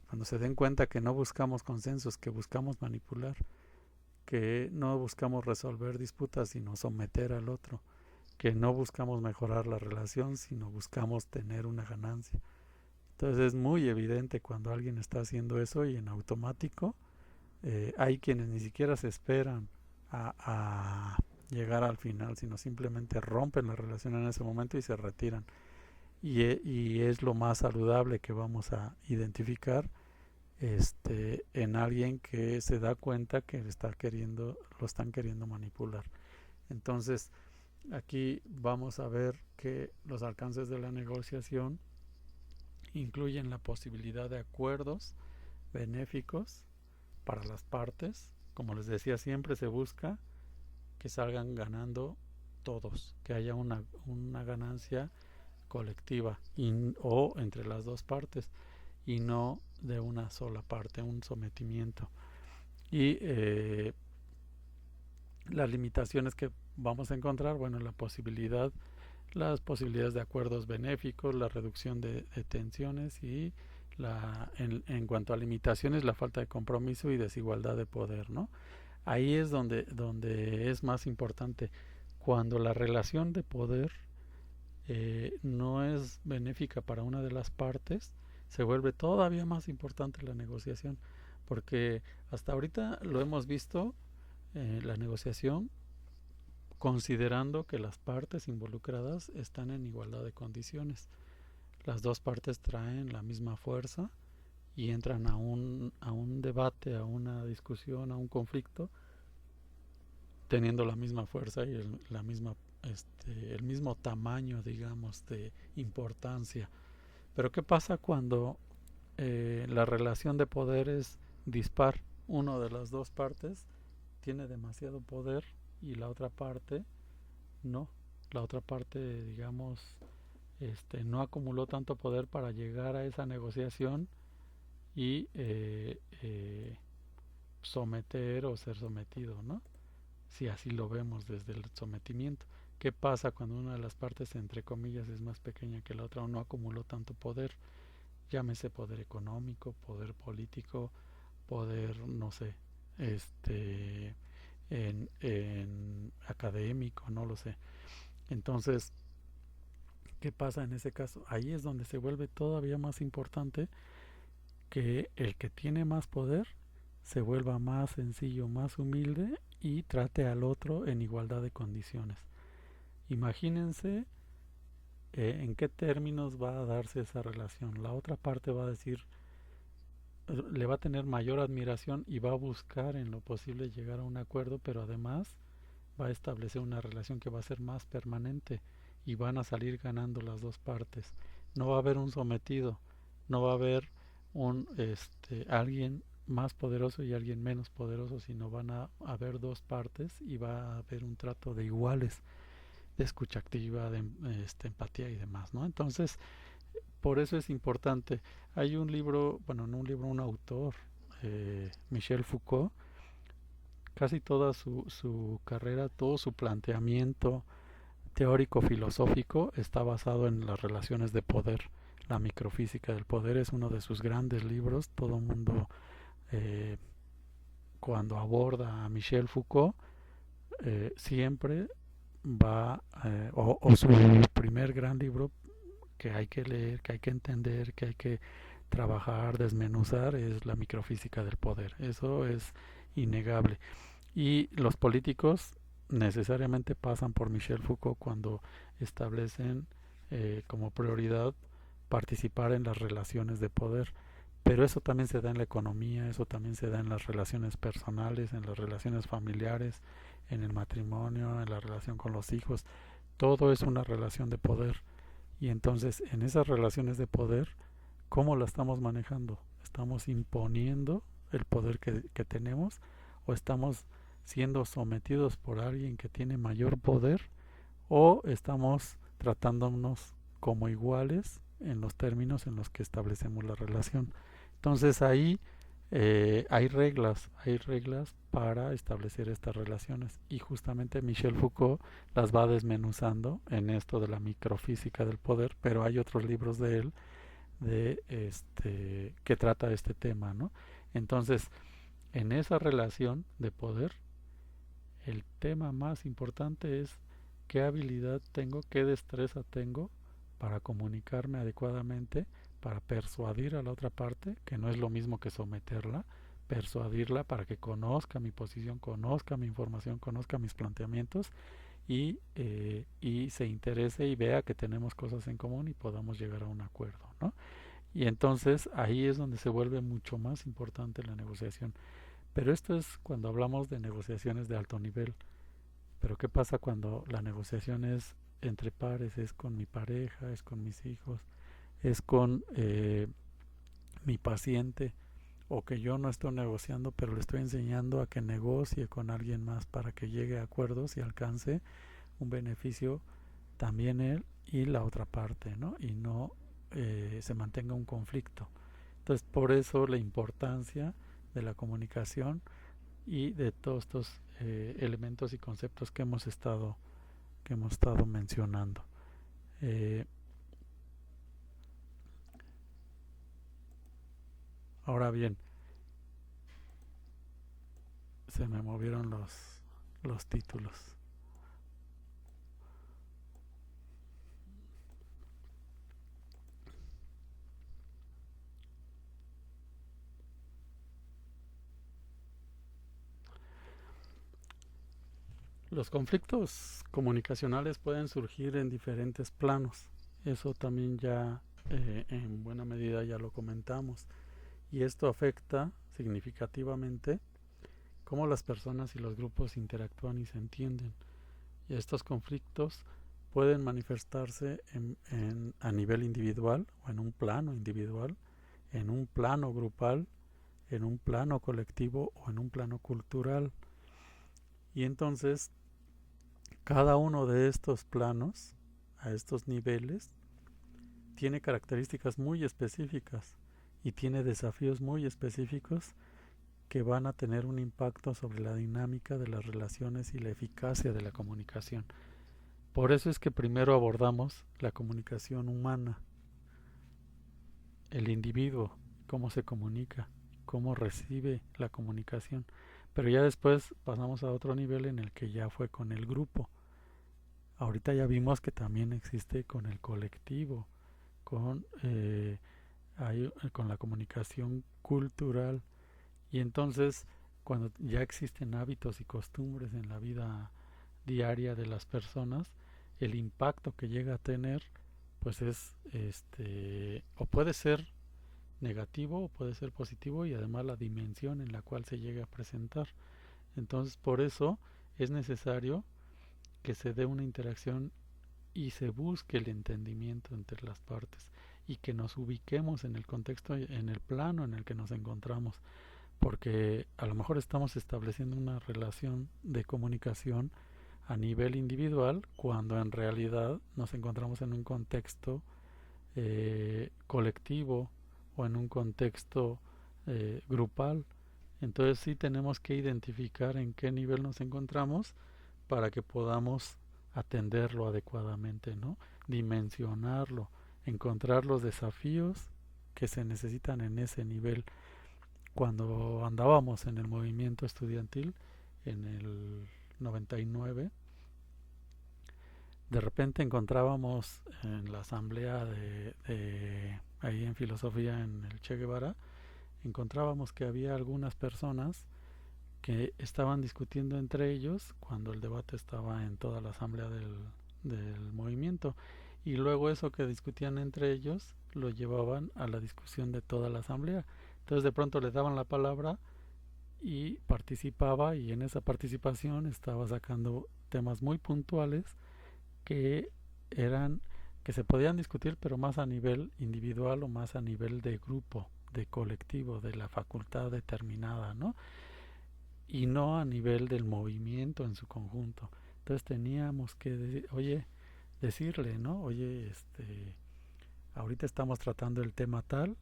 [SPEAKER 2] Cuando se den cuenta que no buscamos consensos, que buscamos manipular, que no buscamos resolver disputas, sino someter al otro, que no buscamos mejorar la relación, sino buscamos tener una ganancia. Entonces es muy evidente cuando alguien está haciendo eso, y en automático hay quienes ni siquiera se esperan a llegar al final, sino simplemente rompen la relación en ese momento y se retiran. Y es lo más saludable que vamos a identificar en alguien que se da cuenta que lo están queriendo manipular. Entonces, aquí vamos a ver que los alcances de la negociación incluyen la posibilidad de acuerdos benéficos para las partes. Como les decía, siempre se busca que salgan ganando todos, que haya una ganancia colectiva o entre las dos partes. y no de una sola parte, un sometimiento. Y las limitaciones que vamos a encontrar, bueno, las posibilidades de acuerdos benéficos, la reducción de tensiones y en cuanto a limitaciones, la falta de compromiso y desigualdad de poder, ¿no? Ahí es donde es más importante. Cuando la relación de poder no es benéfica para una de las partes, se vuelve todavía más importante la negociación, porque hasta ahorita lo hemos visto, la negociación, considerando que las partes involucradas están en igualdad de condiciones. Las dos partes traen la misma fuerza y entran a un debate, a una discusión, a un conflicto, teniendo la misma fuerza y el mismo tamaño, digamos, de importancia. Pero ¿qué pasa cuando la relación de poder es dispar? Uno de las dos partes tiene demasiado poder y la otra parte no. La otra parte, digamos, no acumuló tanto poder para llegar a esa negociación y someter o ser sometido, ¿no? Si así lo vemos desde el sometimiento. ¿Qué pasa cuando una de las partes, entre comillas, es más pequeña que la otra o no acumuló tanto poder? Llámese poder económico, poder político, poder, no sé, en académico, no lo sé. Entonces, ¿qué pasa en ese caso? Ahí es donde se vuelve todavía más importante que el que tiene más poder se vuelva más sencillo, más humilde y trate al otro en igualdad de condiciones. Imagínense en qué términos va a darse esa relación. La otra parte va a decir, le va a tener mayor admiración y va a buscar en lo posible llegar a un acuerdo, pero además va a establecer una relación que va a ser más permanente y van a salir ganando las dos partes. No va a haber un sometido, no va a haber alguien más poderoso y alguien menos poderoso, sino van a haber dos partes y va a haber un trato de iguales, de escucha activa, de empatía y demás, ¿no? Entonces, por eso es importante. Hay un libro, bueno, no un libro, un autor, Michel Foucault, casi toda su carrera, todo su planteamiento teórico filosófico está basado en las relaciones de poder. La microfísica del poder es uno de sus grandes libros. Todo el mundo, cuando aborda a Michel Foucault, siempre va, o su primer gran libro que hay que leer, que hay que entender, que hay que trabajar, desmenuzar, es la microfísica del poder. Eso es innegable. Y los políticos necesariamente pasan por Michel Foucault cuando establecen como prioridad participar en las relaciones de poder. Pero eso también se da en la economía, eso también se da en las relaciones personales, en las relaciones familiares, en el matrimonio, en la relación con los hijos. Todo es una relación de poder. Y entonces, en esas relaciones de poder, ¿cómo la estamos manejando? ¿Estamos imponiendo el poder que tenemos o estamos siendo sometidos por alguien que tiene mayor poder o estamos tratándonos como iguales en los términos en los que establecemos la relación? Entonces ahí hay reglas para establecer estas relaciones y justamente Michel Foucault las va desmenuzando en esto de la microfísica del poder, pero hay otros libros de él que trata este tema, ¿no? Entonces, en esa relación de poder, el tema más importante es qué habilidad tengo, qué destreza tengo para comunicarme adecuadamente, para persuadir a la otra parte, que no es lo mismo que someterla, persuadirla para que conozca mi posición, conozca mi información, conozca mis planteamientos y se interese y vea que tenemos cosas en común y podamos llegar a un acuerdo, ¿no? Y entonces ahí es donde se vuelve mucho más importante la negociación. Pero esto es cuando hablamos de negociaciones de alto nivel. Pero ¿qué pasa cuando la negociación es entre pares? Es con mi pareja, es con mis hijos, es con mi paciente, o que yo no estoy negociando, pero le estoy enseñando a que negocie con alguien más para que llegue a acuerdos y alcance un beneficio también él y la otra parte, ¿no? Y no se mantenga un conflicto. Entonces, por eso la importancia de la comunicación y de todos estos elementos y conceptos que hemos estado mencionando. Ahora bien, se me movieron los títulos. Los conflictos comunicacionales pueden surgir en diferentes planos. Eso también ya en buena medida ya lo comentamos. Y esto afecta significativamente cómo las personas y los grupos interactúan y se entienden. Y estos conflictos pueden manifestarse a nivel individual o en un plano individual, en un plano grupal, en un plano colectivo o en un plano cultural. Y entonces cada uno de estos planos, a estos niveles, tiene características muy específicas y tiene desafíos muy específicos que van a tener un impacto sobre la dinámica de las relaciones y la eficacia de la comunicación. Por eso es que primero abordamos la comunicación humana, el individuo, cómo se comunica, cómo recibe la comunicación. Pero ya después pasamos a otro nivel en el que ya fue con el grupo. Ahorita ya vimos que también existe con el colectivo, con la comunicación cultural. Y entonces, cuando ya existen hábitos y costumbres en la vida diaria de las personas, el impacto que llega a tener, pues es o puede ser negativo o puede ser positivo, y además la dimensión en la cual se llega a presentar. Entonces, por eso es necesario que se dé una interacción y se busque el entendimiento entre las partes y que nos ubiquemos en el contexto, en el plano en el que nos encontramos, porque a lo mejor estamos estableciendo una relación de comunicación a nivel individual cuando en realidad nos encontramos en un contexto colectivo o en un contexto grupal. Entonces sí tenemos que identificar en qué nivel nos encontramos para que podamos atenderlo adecuadamente, ¿no? Dimensionarlo, encontrar los desafíos que se necesitan en ese nivel. Cuando andábamos en el movimiento estudiantil en el 99, de repente encontrábamos en la asamblea ahí en filosofía en el Che Guevara, encontrábamos que había algunas personas que estaban discutiendo entre ellos cuando el debate estaba en toda la asamblea del movimiento, y luego eso que discutían entre ellos lo llevaban a la discusión de toda la asamblea. Entonces de pronto le daban la palabra y participaba, y en esa participación estaba sacando temas muy puntuales que eran que se podían discutir, pero más a nivel individual o más a nivel de grupo, de colectivo, de la facultad determinada, ¿no? Y no a nivel del movimiento en su conjunto. Entonces teníamos que decirle, ¿no? Oye, ahorita estamos tratando el tema tal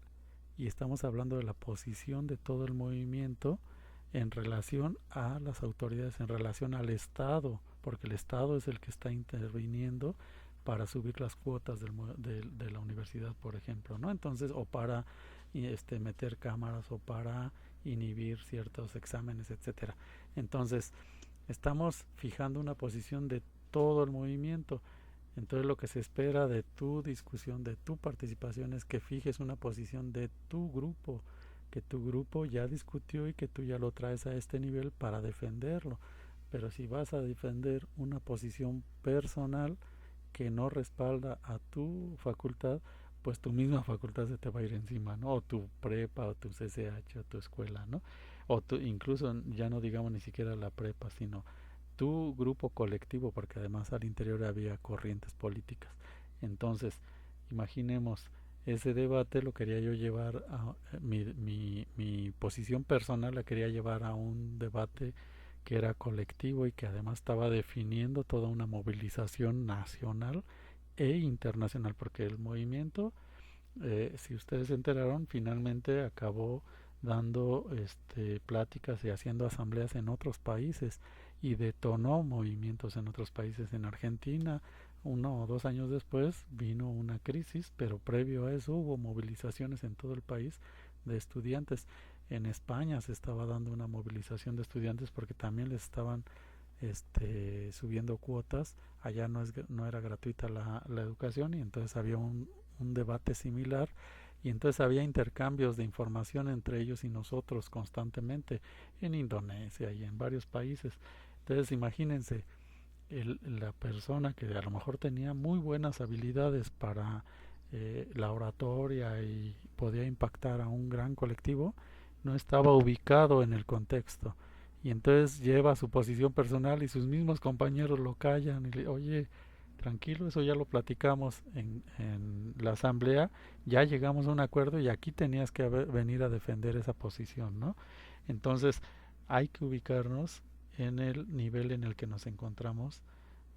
[SPEAKER 2] y estamos hablando de la posición de todo el movimiento en relación a las autoridades, en relación al Estado, porque el Estado es el que está interviniendo para subir las cuotas de la universidad, por ejemplo, ¿no? Entonces, o para meter cámaras, o para inhibir ciertos exámenes, etcétera. Entonces, estamos fijando una posición de todo el movimiento. Entonces, lo que se espera de tu discusión, de tu participación, es que fijes una posición de tu grupo, que tu grupo ya discutió y que tú ya lo traes a este nivel para defenderlo. Pero si vas a defender una posición personal que no respalda a tu facultad, pues tu misma facultad se te va a ir encima, ¿no? O tu prepa, o tu CCH, o tu escuela, ¿no? O incluso ya no digamos ni siquiera la prepa, sino tu grupo colectivo, porque además al interior había corrientes políticas. Entonces, imaginemos, ese debate lo quería yo llevar a mi posición personal, la quería llevar a un debate que era colectivo y que además estaba definiendo toda una movilización nacional e internacional, porque el movimiento si ustedes se enteraron, finalmente acabó dando pláticas y haciendo asambleas en otros países y detonó movimientos en otros países. En Argentina, 1 o 2 años después, vino una crisis, pero previo a eso hubo movilizaciones en todo el país de estudiantes. En España se estaba dando una movilización de estudiantes porque también les estaban subiendo cuotas. Allá no era gratuita la educación, y entonces había un debate similar, y entonces había intercambios de información entre ellos y nosotros constantemente en Indonesia y en varios países. Entonces imagínense, la persona que a lo mejor tenía muy buenas habilidades para la oratoria y podía impactar a un gran colectivo, no estaba ubicado en el contexto, y entonces lleva su posición personal y sus mismos compañeros lo callan y le, oye, tranquilo, eso ya lo platicamos en la asamblea, ya llegamos a un acuerdo y aquí tenías que venir a defender esa posición, ¿no? Entonces hay que ubicarnos en el nivel en el que nos encontramos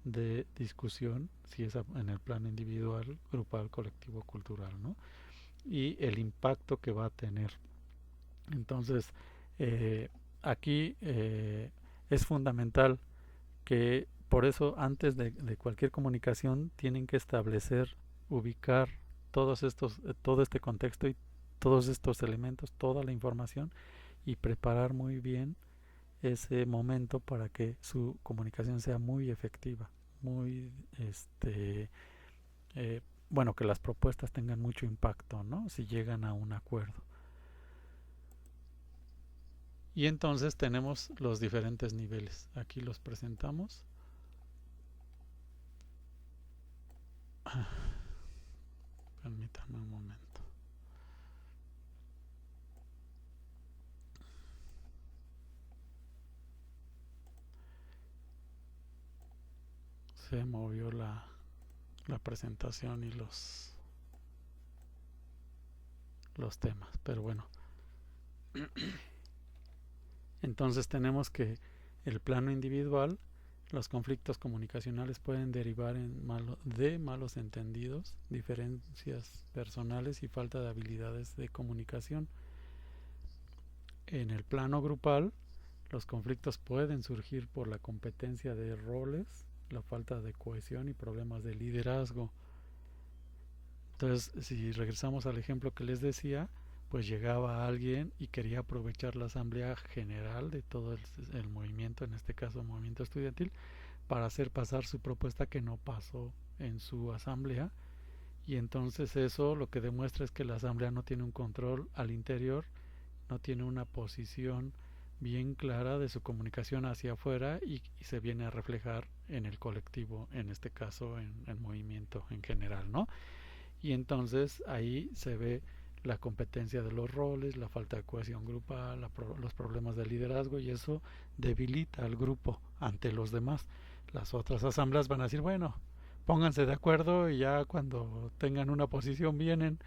[SPEAKER 2] de discusión, si es en el plano individual, grupal, colectivo, cultural, ¿no? Y el impacto que va a tener. Entonces, eh, aquí es fundamental que, por eso, antes de cualquier comunicación, tienen que establecer, ubicar todo este contexto y todos estos elementos, toda la información, y preparar muy bien ese momento para que su comunicación sea muy efectiva, muy, bueno, que las propuestas tengan mucho impacto, ¿no? Si llegan a un acuerdo. Y entonces tenemos los diferentes niveles. Aquí los presentamos. Permítanme un momento. Se movió la presentación y los temas, pero bueno. Entonces tenemos que el plano individual, los conflictos comunicacionales pueden derivar de malos entendidos, diferencias personales y falta de habilidades de comunicación. En el plano grupal, los conflictos pueden surgir por la competencia de roles, la falta de cohesión y problemas de liderazgo. Entonces, si regresamos al ejemplo que les decía, pues llegaba alguien y quería aprovechar la asamblea general de todo el movimiento, en este caso el movimiento estudiantil, para hacer pasar su propuesta que no pasó en su asamblea, y entonces eso lo que demuestra es que la asamblea no tiene un control al interior, no tiene una posición bien clara de su comunicación hacia afuera, y se viene a reflejar en el colectivo, en este caso en el movimiento en general, ¿no? Y entonces ahí se ve la competencia de los roles, la falta de cohesión grupal, los problemas de liderazgo, y eso debilita al grupo ante los demás. Las otras asambleas van a decir, bueno, pónganse de acuerdo y ya cuando tengan una posición vienen,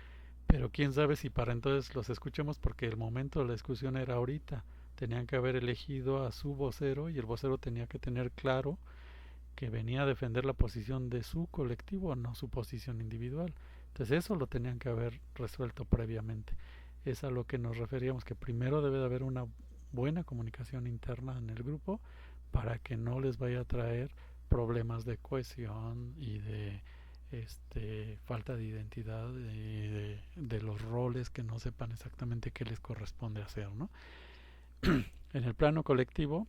[SPEAKER 2] pero quién sabe si para entonces los escuchemos, porque el momento de la discusión era ahorita. Tenían que haber elegido a su vocero, y el vocero tenía que tener claro que venía a defender la posición de su colectivo, no su posición individual. Entonces eso lo tenían que haber resuelto previamente. Es a lo que nos referíamos, que primero debe de haber una buena comunicación interna en el grupo para que no les vaya a traer problemas de cohesión y de falta de identidad, de los roles, que no sepan exactamente qué les corresponde hacer, ¿no? En el plano colectivo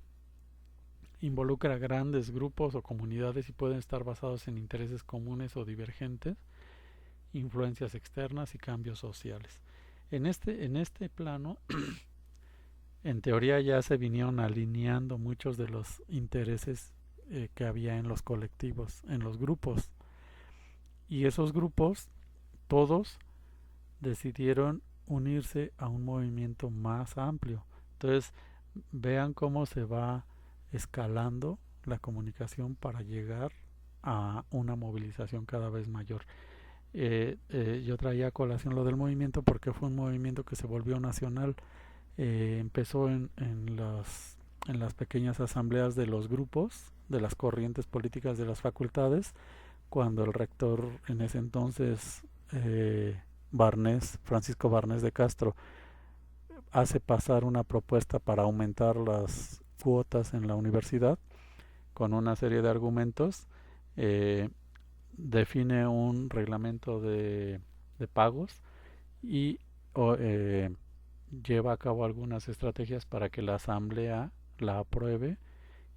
[SPEAKER 2] involucra grandes grupos o comunidades y pueden estar basados en intereses comunes o divergentes, influencias externas y cambios sociales. En este plano, en teoría ya se vinieron alineando muchos de los intereses que había en los colectivos, en los grupos, y esos grupos todos decidieron unirse a un movimiento más amplio. Entonces vean cómo se va escalando la comunicación para llegar a una movilización cada vez mayor. Yo traía a colación lo del movimiento porque fue un movimiento que se volvió nacional. Empezó en las pequeñas asambleas de los grupos, de las corrientes políticas de las facultades, cuando el rector en ese entonces, Francisco Barnés de Castro, hace pasar una propuesta para aumentar las cuotas en la universidad con una serie de argumentos, eh, define un reglamento de pagos y o, lleva a cabo algunas estrategias para que la asamblea la apruebe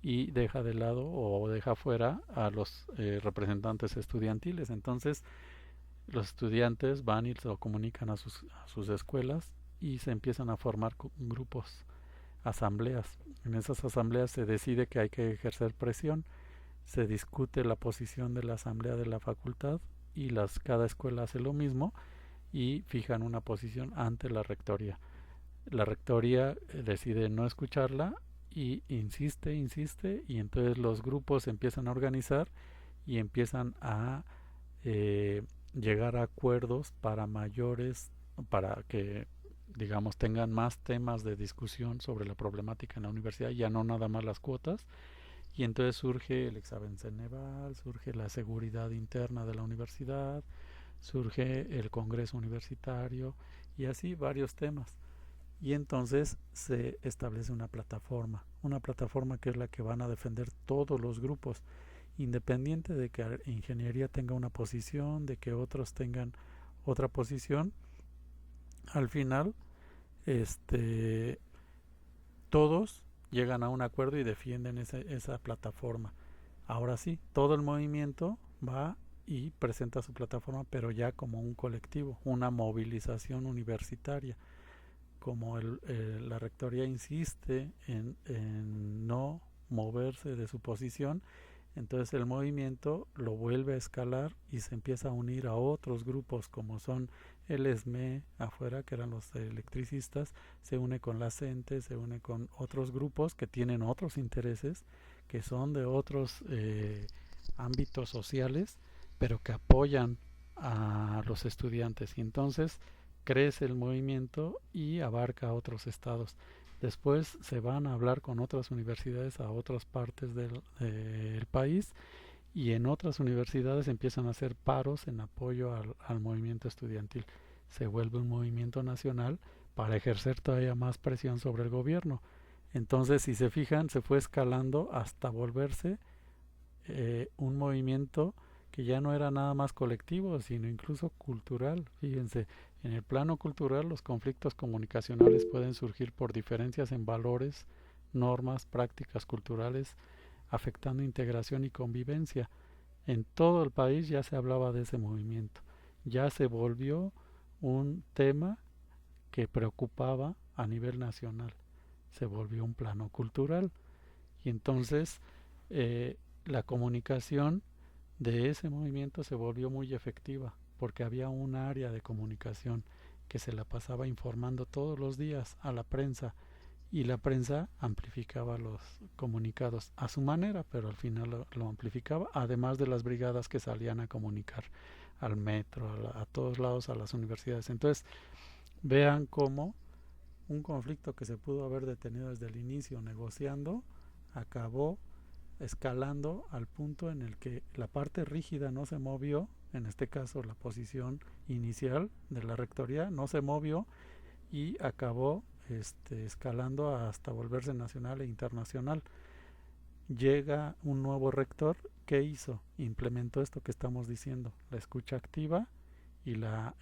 [SPEAKER 2] y deja de lado o deja fuera a los representantes estudiantiles. Entonces los estudiantes van y lo comunican a sus escuelas y se empiezan a formar grupos, asambleas. En esas asambleas se decide que hay que ejercer presión, se discute la posición de la asamblea de la facultad y cada escuela hace lo mismo y fijan una posición ante la rectoría. La rectoría decide no escucharla y insiste y entonces los grupos se empiezan a organizar y empiezan a llegar a acuerdos para que digamos tengan más temas de discusión sobre la problemática en la universidad, ya no nada más las cuotas, y entonces surge el examen Ceneval, surge la seguridad interna de la universidad, surge el congreso universitario y así varios temas. Y entonces se establece una plataforma que es la que van a defender todos los grupos, independiente de que ingeniería tenga una posición, de que otros tengan otra posición. Al final, todos llegan a un acuerdo y defienden esa plataforma. Ahora sí, todo el movimiento va y presenta su plataforma, pero ya como un colectivo, una movilización universitaria. Como la rectoría insiste en no moverse de su posición, entonces el movimiento lo vuelve a escalar y se empieza a unir a otros grupos como son el ESME afuera, que eran los electricistas, se une con la CENTE, se une con otros grupos que tienen otros intereses, que son de otros ámbitos sociales, pero que apoyan a los estudiantes. Y entonces crece el movimiento y abarca a otros estados. Después se van a hablar con otras universidades a otras partes del país y en otras universidades empiezan a hacer paros en apoyo al movimiento estudiantil. Se vuelve un movimiento nacional para ejercer todavía más presión sobre el gobierno. Entonces, si se fijan, se fue escalando hasta volverse un movimiento que ya no era nada más colectivo, sino incluso cultural. Fíjense, en el plano cultural los conflictos comunicacionales pueden surgir por diferencias en valores, normas, prácticas culturales, afectando integración y convivencia. En todo el país ya se hablaba de ese movimiento. Ya se volvió un tema que preocupaba a nivel nacional. Se volvió un plano cultural. Y entonces la comunicación de ese movimiento se volvió muy efectiva porque había un área de comunicación que se la pasaba informando todos los días a la prensa y la prensa amplificaba los comunicados a su manera, pero al final lo amplificaba, además de las brigadas que salían a comunicar al metro, a todos lados, a las universidades. Entonces, vean cómo un conflicto que se pudo haber detenido desde el inicio negociando, acabó escalando al punto en el que la parte rígida no se movió, en este caso la posición inicial de la rectoría no se movió y acabó escalando hasta volverse nacional e internacional. Llega un nuevo rector, ¿qué hizo? Implementó esto que estamos diciendo, la escucha activa y la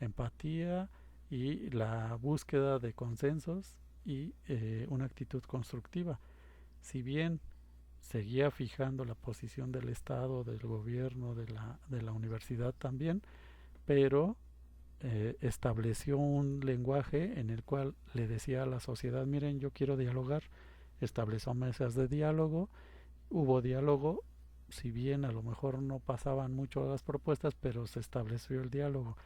[SPEAKER 2] empatía y la búsqueda de consensos y una actitud constructiva. Si bien seguía fijando la posición del Estado, del gobierno, de la universidad también, pero estableció un lenguaje en el cual le decía a la sociedad, miren, yo quiero dialogar, estableció mesas de diálogo, hubo diálogo, si bien a lo mejor no pasaban mucho las propuestas, pero se estableció el diálogo.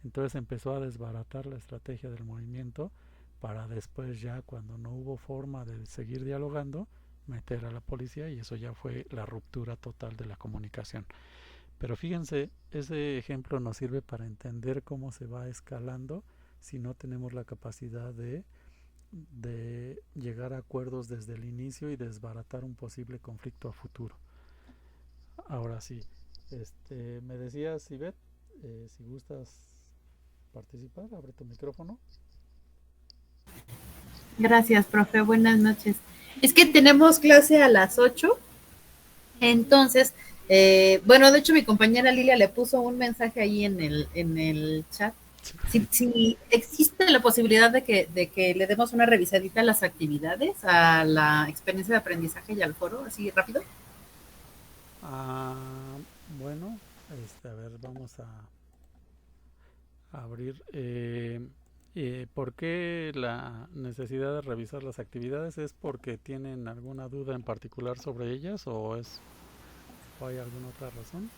[SPEAKER 2] Entonces empezó a desbaratar la estrategia del movimiento para después ya cuando no hubo forma de seguir dialogando, meter a la policía y eso ya fue la ruptura total de la comunicación. Pero fíjense, ese ejemplo nos sirve para entender cómo se va escalando si no tenemos la capacidad de llegar a acuerdos desde el inicio y desbaratar un posible conflicto a futuro. Ahora sí, me decías, Ivette, si gustas participar. Abre tu micrófono.
[SPEAKER 3] Gracias, profe. Buenas noches. Es que tenemos clase a las 8. Entonces, bueno, de hecho mi compañera Lilia le puso un mensaje ahí en el chat. Si existe la posibilidad de que le demos una revisadita a las actividades, a la experiencia de aprendizaje y al foro, así rápido.
[SPEAKER 2] Bueno, a ver, vamos a abrir. ¿Por qué la necesidad de revisar las actividades? ¿Es porque tienen alguna duda en particular sobre ellas o hay alguna otra razón?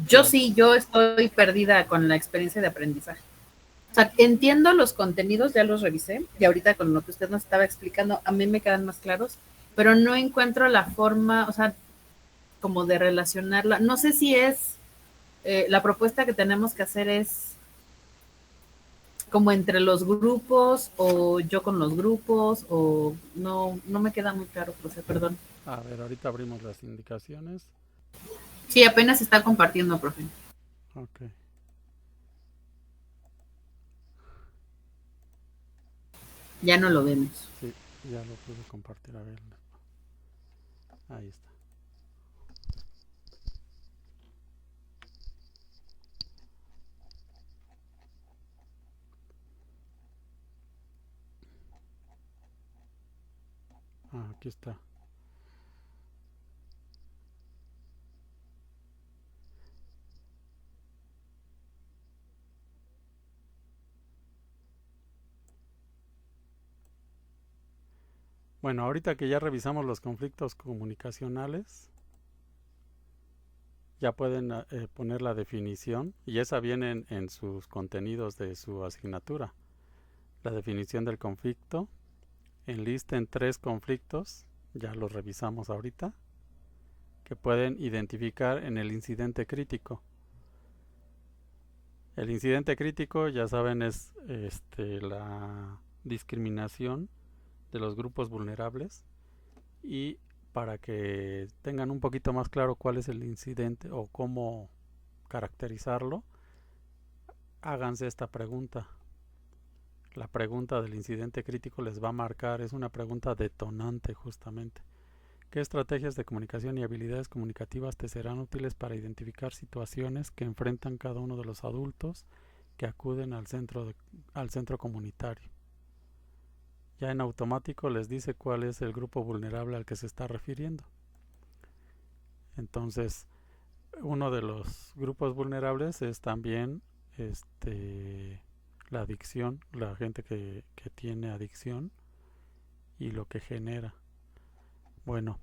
[SPEAKER 3] Yo sí, yo estoy perdida con la experiencia de aprendizaje. O sea, entiendo los contenidos, ya los revisé, y ahorita con lo que usted nos estaba explicando, a mí me quedan más claros, pero no encuentro la forma, o sea, como de relacionarla. No sé si es, la propuesta que tenemos que hacer es como entre los grupos o yo con los grupos o no me queda muy claro, profe, perdón.
[SPEAKER 2] A ver, ahorita abrimos las indicaciones.
[SPEAKER 3] Sí, apenas se está compartiendo, profe.
[SPEAKER 2] Ok.
[SPEAKER 3] Ya no lo vemos.
[SPEAKER 2] Sí, ya lo pude compartir. A ver. Ahí está. Aquí está. Bueno, ahorita que ya revisamos los conflictos comunicacionales, ya pueden poner la definición y esa viene en sus contenidos de su asignatura. La definición del conflicto. Enlisten 3 conflictos, ya los revisamos ahorita, que pueden identificar en el incidente crítico. El incidente crítico, ya saben, es la discriminación de los grupos vulnerables, y para que tengan un poquito más claro cuál es el incidente o cómo caracterizarlo, háganse esta pregunta. La pregunta del incidente crítico les va a marcar, es una pregunta detonante justamente. ¿Qué estrategias de comunicación y habilidades comunicativas te serán útiles para identificar situaciones que enfrentan cada uno de los adultos que acuden al centro comunitario? Ya en automático les dice cuál es el grupo vulnerable al que se está refiriendo. Entonces, uno de los grupos vulnerables es también la adicción, la gente que tiene adicción y lo que genera. Bueno,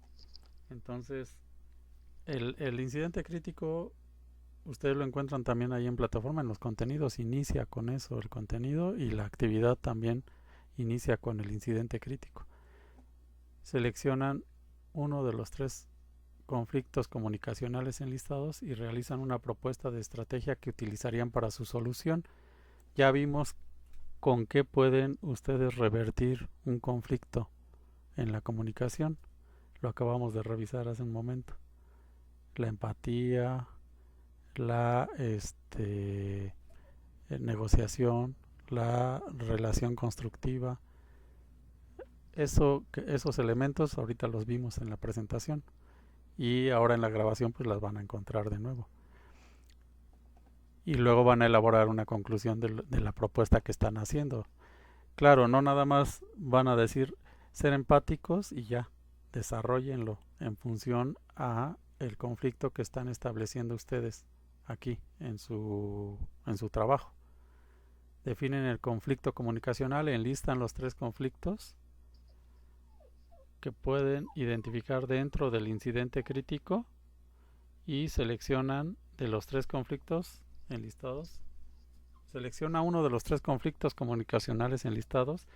[SPEAKER 2] entonces el incidente crítico ustedes lo encuentran también ahí en plataforma, en los contenidos, inicia con eso, el contenido, y la actividad también inicia con el incidente crítico. Seleccionan uno de los 3 conflictos comunicacionales enlistados y realizan una propuesta de estrategia que utilizarían para su solución. Ya vimos con qué pueden ustedes revertir un conflicto en la comunicación. Lo acabamos de revisar hace un momento. La empatía, la negociación, la relación constructiva. Esos elementos ahorita los vimos en la presentación y ahora en la grabación pues las van a encontrar de nuevo. Y luego van a elaborar una conclusión de la propuesta que están haciendo. Claro, no nada más van a decir ser empáticos y ya, desarróllenlo en función a el conflicto que están estableciendo ustedes aquí en su trabajo. Definen el conflicto comunicacional, enlistan los 3 conflictos que pueden identificar dentro del incidente crítico y seleccionan de los 3 conflictos enlistados. Selecciona uno de los 3 conflictos comunicacionales enlistados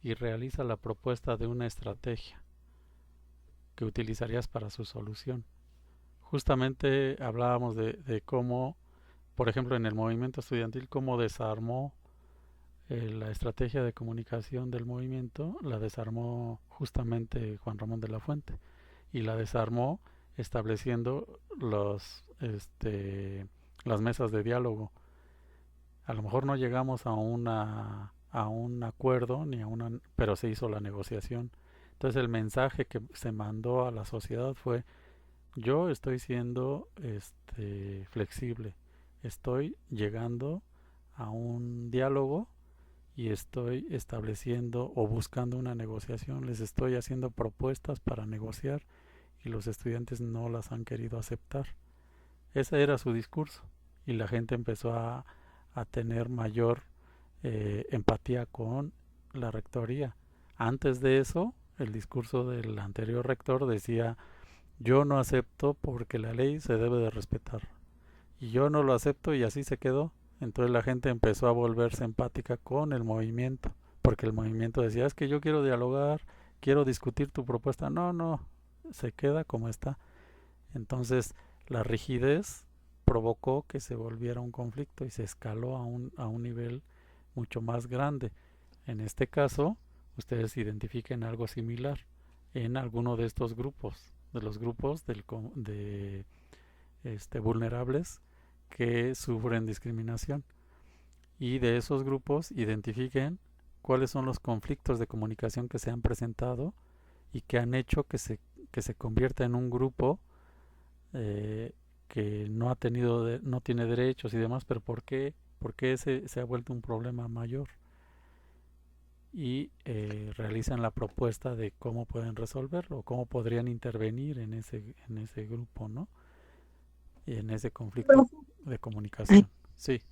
[SPEAKER 2] y realiza la propuesta de una estrategia que utilizarías para su solución. Justamente hablábamos de cómo, por ejemplo, en el movimiento estudiantil, cómo desarmó la estrategia de comunicación del movimiento, la desarmó justamente Juan Ramón de la Fuente, y la desarmó estableciendo las mesas de diálogo. A lo mejor no llegamos a un acuerdo, pero se hizo la negociación. Entonces el mensaje que se mandó a la sociedad fue: yo estoy siendo flexible, estoy llegando a un diálogo y estoy estableciendo o buscando una negociación, les estoy haciendo propuestas para negociar y los estudiantes no las han querido aceptar. Ese era su discurso y la gente empezó a tener mayor empatía con la rectoría. Antes de eso, el discurso del anterior rector decía: yo no acepto porque la ley se debe de respetar. Y yo no lo acepto y así se quedó. Entonces la gente empezó a volverse empática con el movimiento, porque el movimiento decía: es que yo quiero dialogar, quiero discutir tu propuesta. No, no, se queda como está. Entonces la rigidez provocó que se volviera un conflicto y se escaló a un nivel mucho más grande. En este caso, ustedes identifiquen algo similar en alguno de estos grupos, de los grupos de vulnerables que sufren discriminación. Y de esos grupos identifiquen cuáles son los conflictos de comunicación que se han presentado y que han hecho que se convierta en un grupo que no tiene derechos y demás, pero ¿por qué se ha vuelto un problema mayor? Y realizan la propuesta de cómo pueden resolverlo, o cómo podrían intervenir en ese grupo, ¿no? Y en ese conflicto de comunicación. Sí.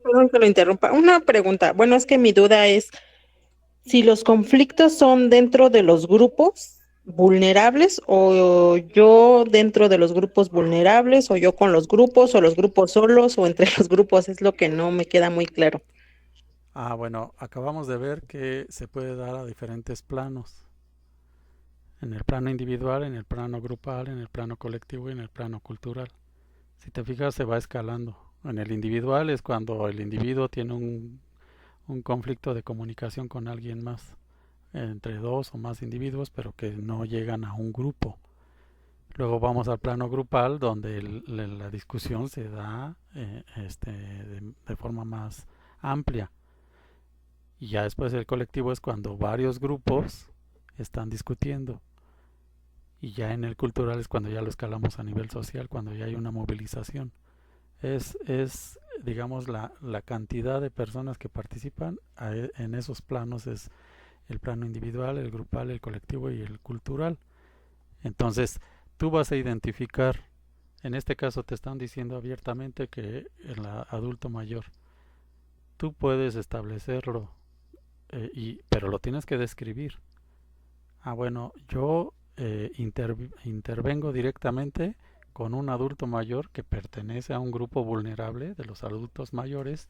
[SPEAKER 4] Perdón que lo interrumpa. Una pregunta. Bueno, es que mi duda es si los conflictos son dentro de los grupos vulnerables o yo dentro de los grupos vulnerables o yo con los grupos solos o entre los grupos, es lo que no me queda muy claro.
[SPEAKER 2] Bueno, acabamos de ver que se puede dar a diferentes planos. En el plano individual, en el plano grupal, en el plano colectivo y en el plano cultural. Si te fijas, se va escalando. En el individual es cuando el individuo tiene un conflicto de comunicación con alguien más, entre dos o más individuos, pero que no llegan a un grupo. Luego vamos al plano grupal, donde la discusión se da de forma más amplia. Y ya después el colectivo es cuando varios grupos están discutiendo. Y ya en el cultural es cuando ya lo escalamos a nivel social, cuando ya hay una movilización. Es digamos, la cantidad de personas que participan en esos planos es el plano individual, el grupal, el colectivo y el cultural. Entonces, tú vas a identificar, en este caso te están diciendo abiertamente que el adulto mayor, tú puedes establecerlo, pero lo tienes que describir. Bueno, yo intervengo directamente con un adulto mayor que pertenece a un grupo vulnerable de los adultos mayores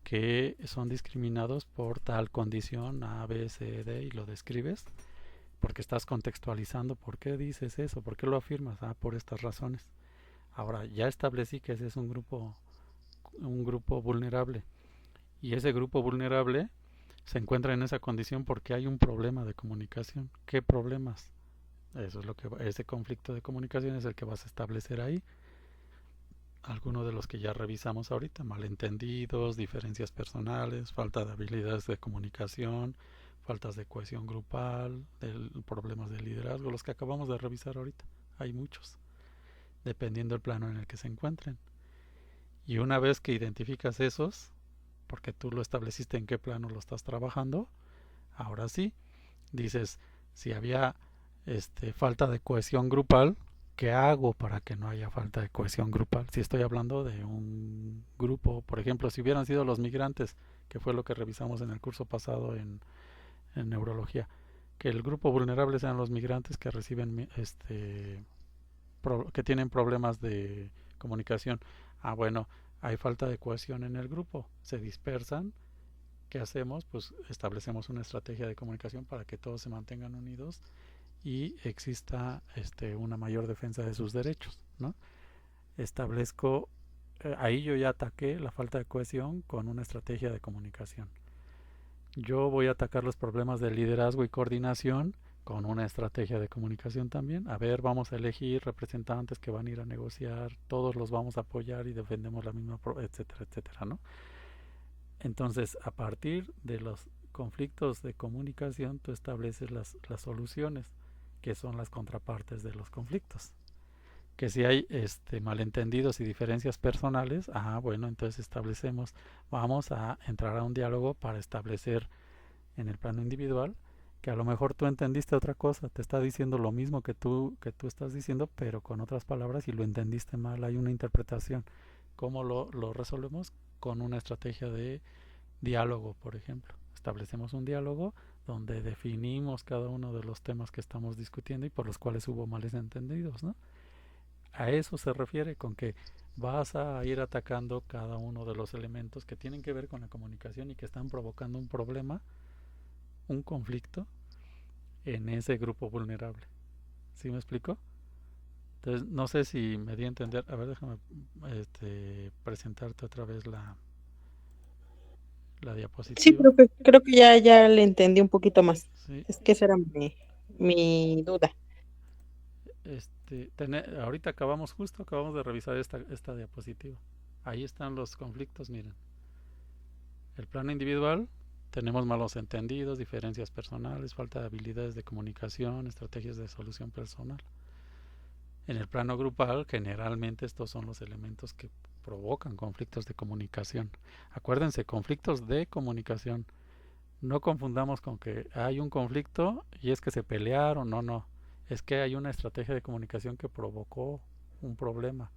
[SPEAKER 2] que son discriminados por tal condición A, B, C, D, y lo describes porque estás contextualizando por qué dices eso, por qué lo afirmas, por estas razones. Ahora, ya establecí que ese es un grupo vulnerable, y ese grupo vulnerable se encuentra en esa condición porque hay un problema de comunicación. ¿Qué problemas? Eso es ese conflicto de comunicación es el que vas a establecer ahí. Algunos de los que ya revisamos ahorita: malentendidos, diferencias personales, falta de habilidades de comunicación, faltas de cohesión grupal, problemas de liderazgo, los que acabamos de revisar ahorita. Hay muchos, dependiendo del plano en el que se encuentren. Y una vez que identificas esos, porque tú lo estableciste en qué plano lo estás trabajando, ahora sí, dices: si había falta de cohesión grupal, ¿qué hago para que no haya falta de cohesión grupal? Si estoy hablando de un grupo, por ejemplo, si hubieran sido los migrantes, que fue lo que revisamos en el curso pasado en neurología, que el grupo vulnerable sean los migrantes que reciben que tienen problemas de comunicación. Bueno, hay falta de cohesión en el grupo, se dispersan. ¿Qué hacemos? Pues establecemos una estrategia de comunicación para que todos se mantengan unidos y exista una mayor defensa de sus derechos, ¿no? Establezco, ahí yo ya ataqué la falta de cohesión con una estrategia de comunicación. Yo voy a atacar los problemas de liderazgo y coordinación con una estrategia de comunicación también. A ver, vamos a elegir representantes que van a ir a negociar, todos los vamos a apoyar y defendemos la misma, etcétera, etcétera, ¿no? Entonces, a partir de los conflictos de comunicación, tú estableces las soluciones, que son las contrapartes de los conflictos. Que si hay malentendidos y diferencias personales, bueno, entonces establecemos, vamos a entrar a un diálogo para establecer en el plano individual, que a lo mejor tú entendiste otra cosa, te está diciendo lo mismo que tú estás diciendo, pero con otras palabras y lo entendiste mal, hay una interpretación. ¿Cómo lo resolvemos? Con una estrategia de diálogo, por ejemplo. Establecemos un diálogo donde definimos cada uno de los temas que estamos discutiendo y por los cuales hubo males entendidos, ¿no? A eso se refiere con que vas a ir atacando cada uno de los elementos que tienen que ver con la comunicación y que están provocando un problema, un conflicto en ese grupo vulnerable. ¿Sí me explico? Entonces, no sé si me di a entender. A ver, déjame presentarte otra vez la
[SPEAKER 4] Sí,
[SPEAKER 2] diapositiva.
[SPEAKER 4] creo que ya le entendí un poquito más.
[SPEAKER 2] Sí.
[SPEAKER 4] Es que esa era mi duda.
[SPEAKER 2] Ahorita acabamos de revisar esta diapositiva. Ahí están los conflictos, miren. El plano individual, tenemos malos entendidos, diferencias personales, falta de habilidades de comunicación, estrategias de solución personal. En el plano grupal, generalmente estos son los elementos que provocan conflictos de comunicación. Acuérdense, conflictos de comunicación. No confundamos con que hay un conflicto y es que se pelearon, no. Es que hay una estrategia de comunicación que provocó un problema.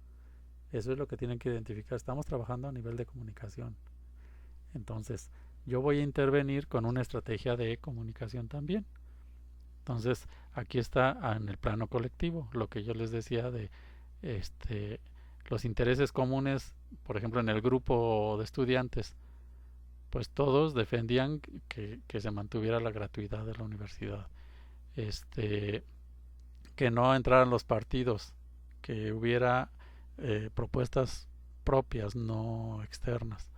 [SPEAKER 2] Eso es lo que tienen que identificar. Estamos trabajando a nivel de comunicación. Entonces, yo voy a intervenir con una estrategia de comunicación también. Entonces, aquí está en el plano colectivo, lo que yo les decía de los intereses comunes, por ejemplo, en el grupo de estudiantes, pues todos defendían que se mantuviera la gratuidad de la universidad. Que no entraran los partidos, que hubiera propuestas propias, no externas,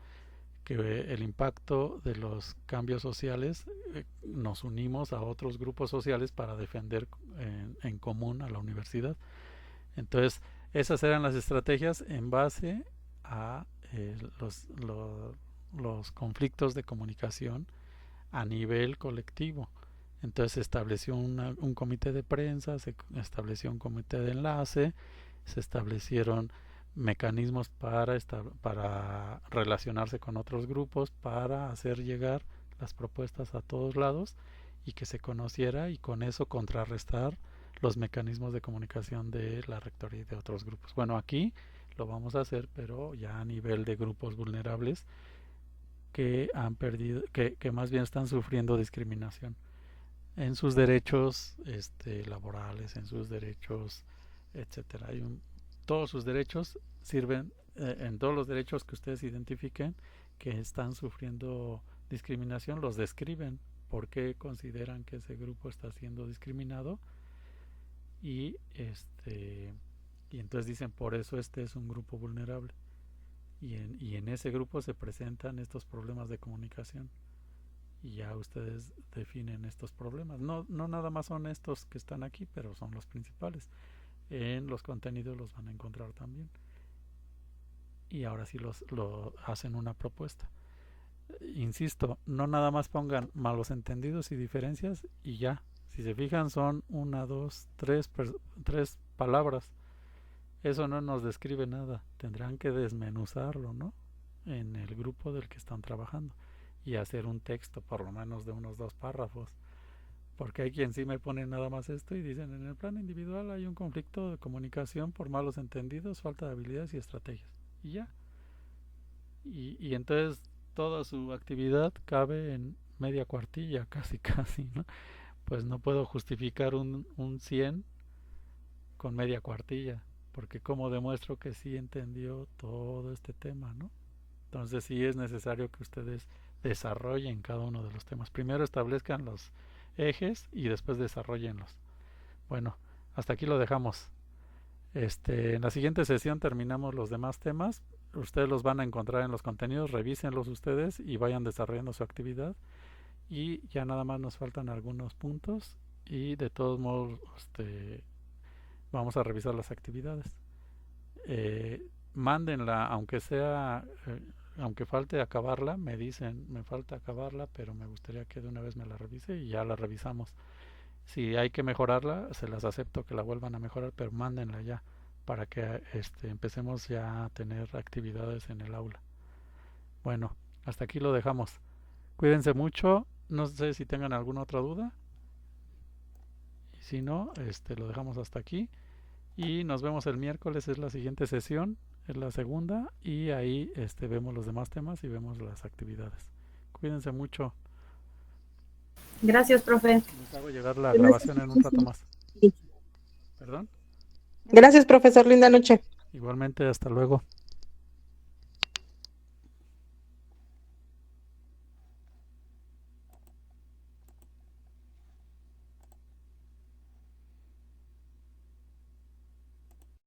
[SPEAKER 2] que el impacto de los cambios sociales, nos unimos a otros grupos sociales para defender en común a la universidad. Entonces, esas eran las estrategias en base a los conflictos de comunicación a nivel colectivo. Entonces se estableció un comité de prensa, se estableció un comité de enlace, se establecieron mecanismos para relacionarse con otros grupos, para hacer llegar las propuestas a todos lados y que se conociera y con eso contrarrestar los mecanismos de comunicación de la rectoría y de otros grupos. Bueno, aquí lo vamos a hacer, pero ya a nivel de grupos vulnerables que han perdido, que más bien están sufriendo discriminación en sus derechos laborales, en sus derechos, etcétera. Todos sus derechos sirven, en todos los derechos que ustedes identifiquen que están sufriendo discriminación, los describen, por qué consideran que ese grupo está siendo discriminado y entonces dicen, por eso este es un grupo vulnerable y en ese grupo se presentan estos problemas de comunicación. Y ya ustedes definen estos problemas. No nada más son estos que están aquí, pero son los principales. En los contenidos los van a encontrar también. Y ahora sí lo hacen una propuesta. Insisto, no nada más pongan malos entendidos y diferencias y ya. Si se fijan son 1, 2, 3 palabras. Eso no nos describe nada. Tendrán que desmenuzarlo, ¿no? En el grupo del que están trabajando. Y hacer un texto por lo menos de unos 2 párrafos, porque hay quien sí me pone nada más esto y dicen, en el plano individual hay un conflicto de comunicación por malos entendidos, falta de habilidades y estrategias, y ya, y entonces toda su actividad cabe en media cuartilla, casi, ¿no? Pues no puedo justificar un 100 con media cuartilla, porque como demuestro que sí entendió todo este tema, ¿no? Entonces sí es necesario que ustedes desarrollen cada uno de los temas. Primero establezcan los ejes y después desarrollenlos. Bueno, hasta aquí lo dejamos. En la siguiente sesión terminamos los demás temas. Ustedes los van a encontrar en los contenidos, revísenlos ustedes y vayan desarrollando su actividad. Y ya nada más nos faltan algunos puntos y de todos modos vamos a revisar las actividades. Mándenla, aunque sea, aunque falte acabarla, me dicen, me falta acabarla, pero me gustaría que de una vez me la revise y ya la revisamos. Si hay que mejorarla, se las acepto que la vuelvan a mejorar, pero mándenla ya para que empecemos ya a tener actividades en el aula. Bueno, hasta aquí lo dejamos. Cuídense mucho. No sé si tengan alguna otra duda. Y si no, lo dejamos hasta aquí. Y nos vemos el miércoles, es la siguiente sesión, es la segunda. Y ahí vemos los demás temas y vemos las actividades. Cuídense mucho.
[SPEAKER 3] Gracias, profe.
[SPEAKER 2] Les hago llegar la grabación en un rato más. ¿Perdón?
[SPEAKER 4] Gracias, profesor. Linda noche.
[SPEAKER 2] Igualmente, hasta luego.